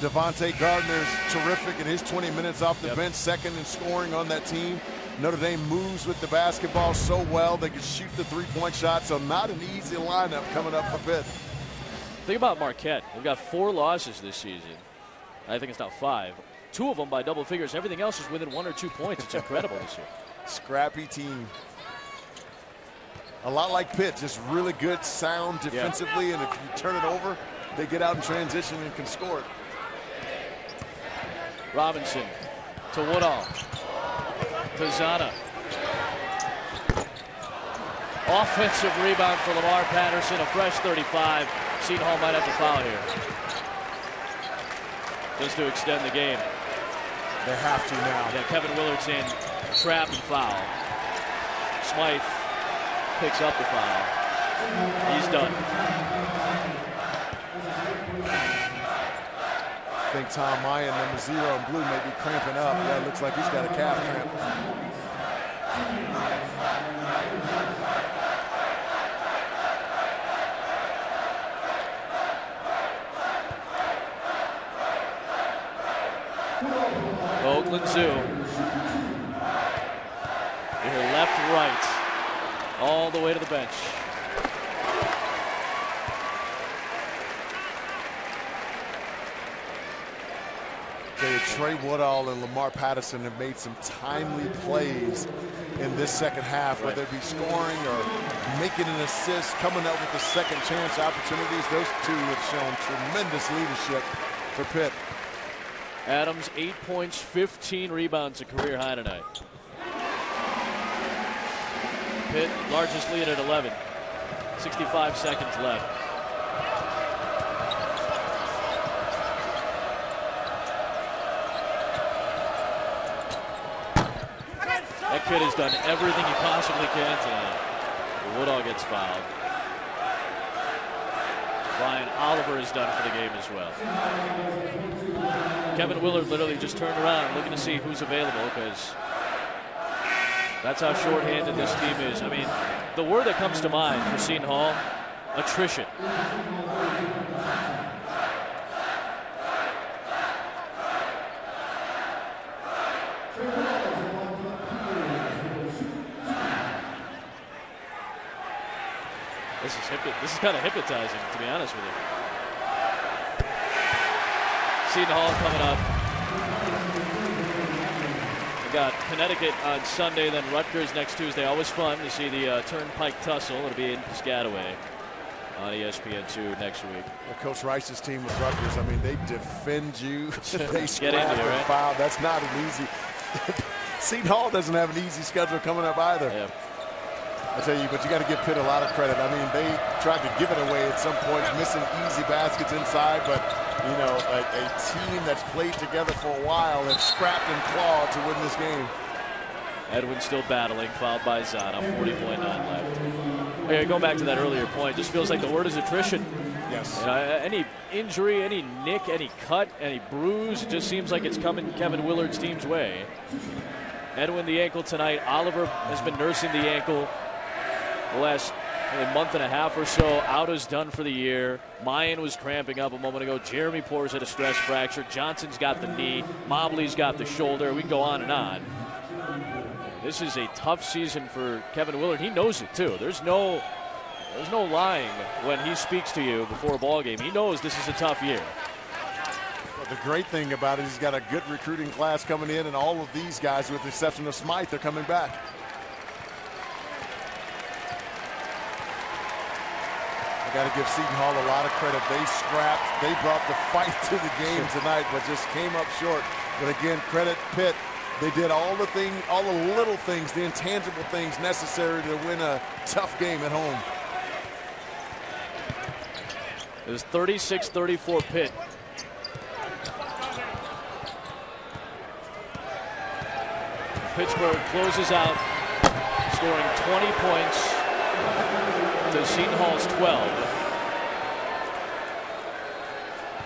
Devontae Gardner's terrific in his 20 minutes off the bench, second in scoring on that team. Notre Dame moves with the basketball so well they can shoot the 3-point shot. So not an easy lineup coming up for Pitt. Think about Marquette. They've got 4 losses this season. I think it's now 5. 2 of them by double figures. Everything else is within 1 or 2 points. It's incredible this year. Scrappy team. A lot like Pitt, just really good, sound defensively, and if you turn it over, they get out in transition and can score it. Robinson to Woodall. To Zana. Offensive rebound for Lamar Patterson, a fresh 35. Seton Hall might have to foul here. Just to extend the game. They have to now. Yeah, Kevin Willard's in, trap and foul. Smythe picks up the foul. He's done. think Tom Mayan, number 0 in blue, may be cramping up. Yeah, it looks like he's got a calf cramp. Oakland Zoo. Here, left, right, all the way to the bench. Trey Woodall and Lamar Patterson have made some timely plays in this second half, whether it be scoring or making an assist, coming up with the second chance opportunities. Those two have shown tremendous leadership for Pitt. Adams, 8 points, 15 rebounds, a career high tonight. Pitt, largest lead at 11. 65 seconds left. That kid has done everything he possibly can tonight. Woodall gets fouled. Brian Oliver is done for the game as well. Kevin Willard literally just turned around looking to see who's available, because that's how shorthanded this team is. I mean, the word that comes to mind for Seton Hall, attrition. This is kind of hypnotizing, to be honest with you. Seton Hall coming up. We got Connecticut on Sunday, then Rutgers next Tuesday. Always fun to see the Turnpike tussle. It'll be in Piscataway on ESPN2 next week. Coach Rice's team with Rutgers, I mean, they defend you. They scrap and foul. That's not an easy. Seton Hall doesn't have an easy schedule coming up either. Yeah. I tell you, but you got to give Pitt a lot of credit. I mean, they tried to give it away at some points, missing easy baskets inside, but, you know, a team that's played together for a while have scrapped and clawed to win this game. Edwin still battling, fouled by Zana, 40.9 left. Okay, going back to that earlier point, just feels like the word is attrition. Yes. You know, any injury, any nick, any cut, any bruise, it just seems like it's coming Kevin Willard's team's way. Edwin the ankle tonight. Oliver has been nursing the ankle the last month and a half or so. Auda's done for the year. Mayan was cramping up a moment ago. Jeremy Poors had a stress fracture. Johnson's got the knee. Mobley's got the shoulder. We can go on and on. This is a tough season for Kevin Willard. He knows it too. There's no lying when he speaks to you before a ball game. He knows this is a tough year. Well, the great thing about it is he's got a good recruiting class coming in, and all of these guys, with the exception of Smythe, are coming back. Got to give Seton Hall a lot of credit. They scrapped. They brought the fight to the game tonight, but just came up short. But again, credit Pitt. They did all the little things, the intangible things necessary to win a tough game at home. It was 36-34 Pitt. Pittsburgh closes out, scoring 20 points to Seton Hall's 12.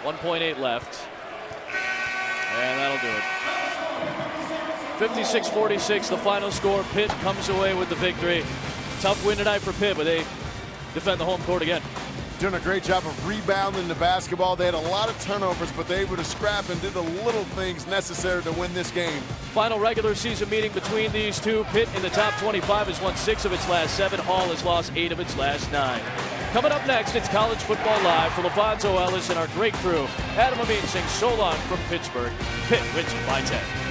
1.8 left. And that'll do it. 56-46, the final score. Pitt comes away with the victory. Tough win tonight for Pitt, but they defend the home court again. Doing a great job of rebounding the basketball. They had a lot of turnovers, but they were able to scrap and did the little things necessary to win this game. Final regular season meeting between these two. Pitt in the top 25 has won 6 of its last 7. Hall has lost 8 of its last 9. Coming up next, it's College Football Live for LaVonzo Ellis and our great crew. Adam Amin sings So Long from Pittsburgh. Pitt wins by 10.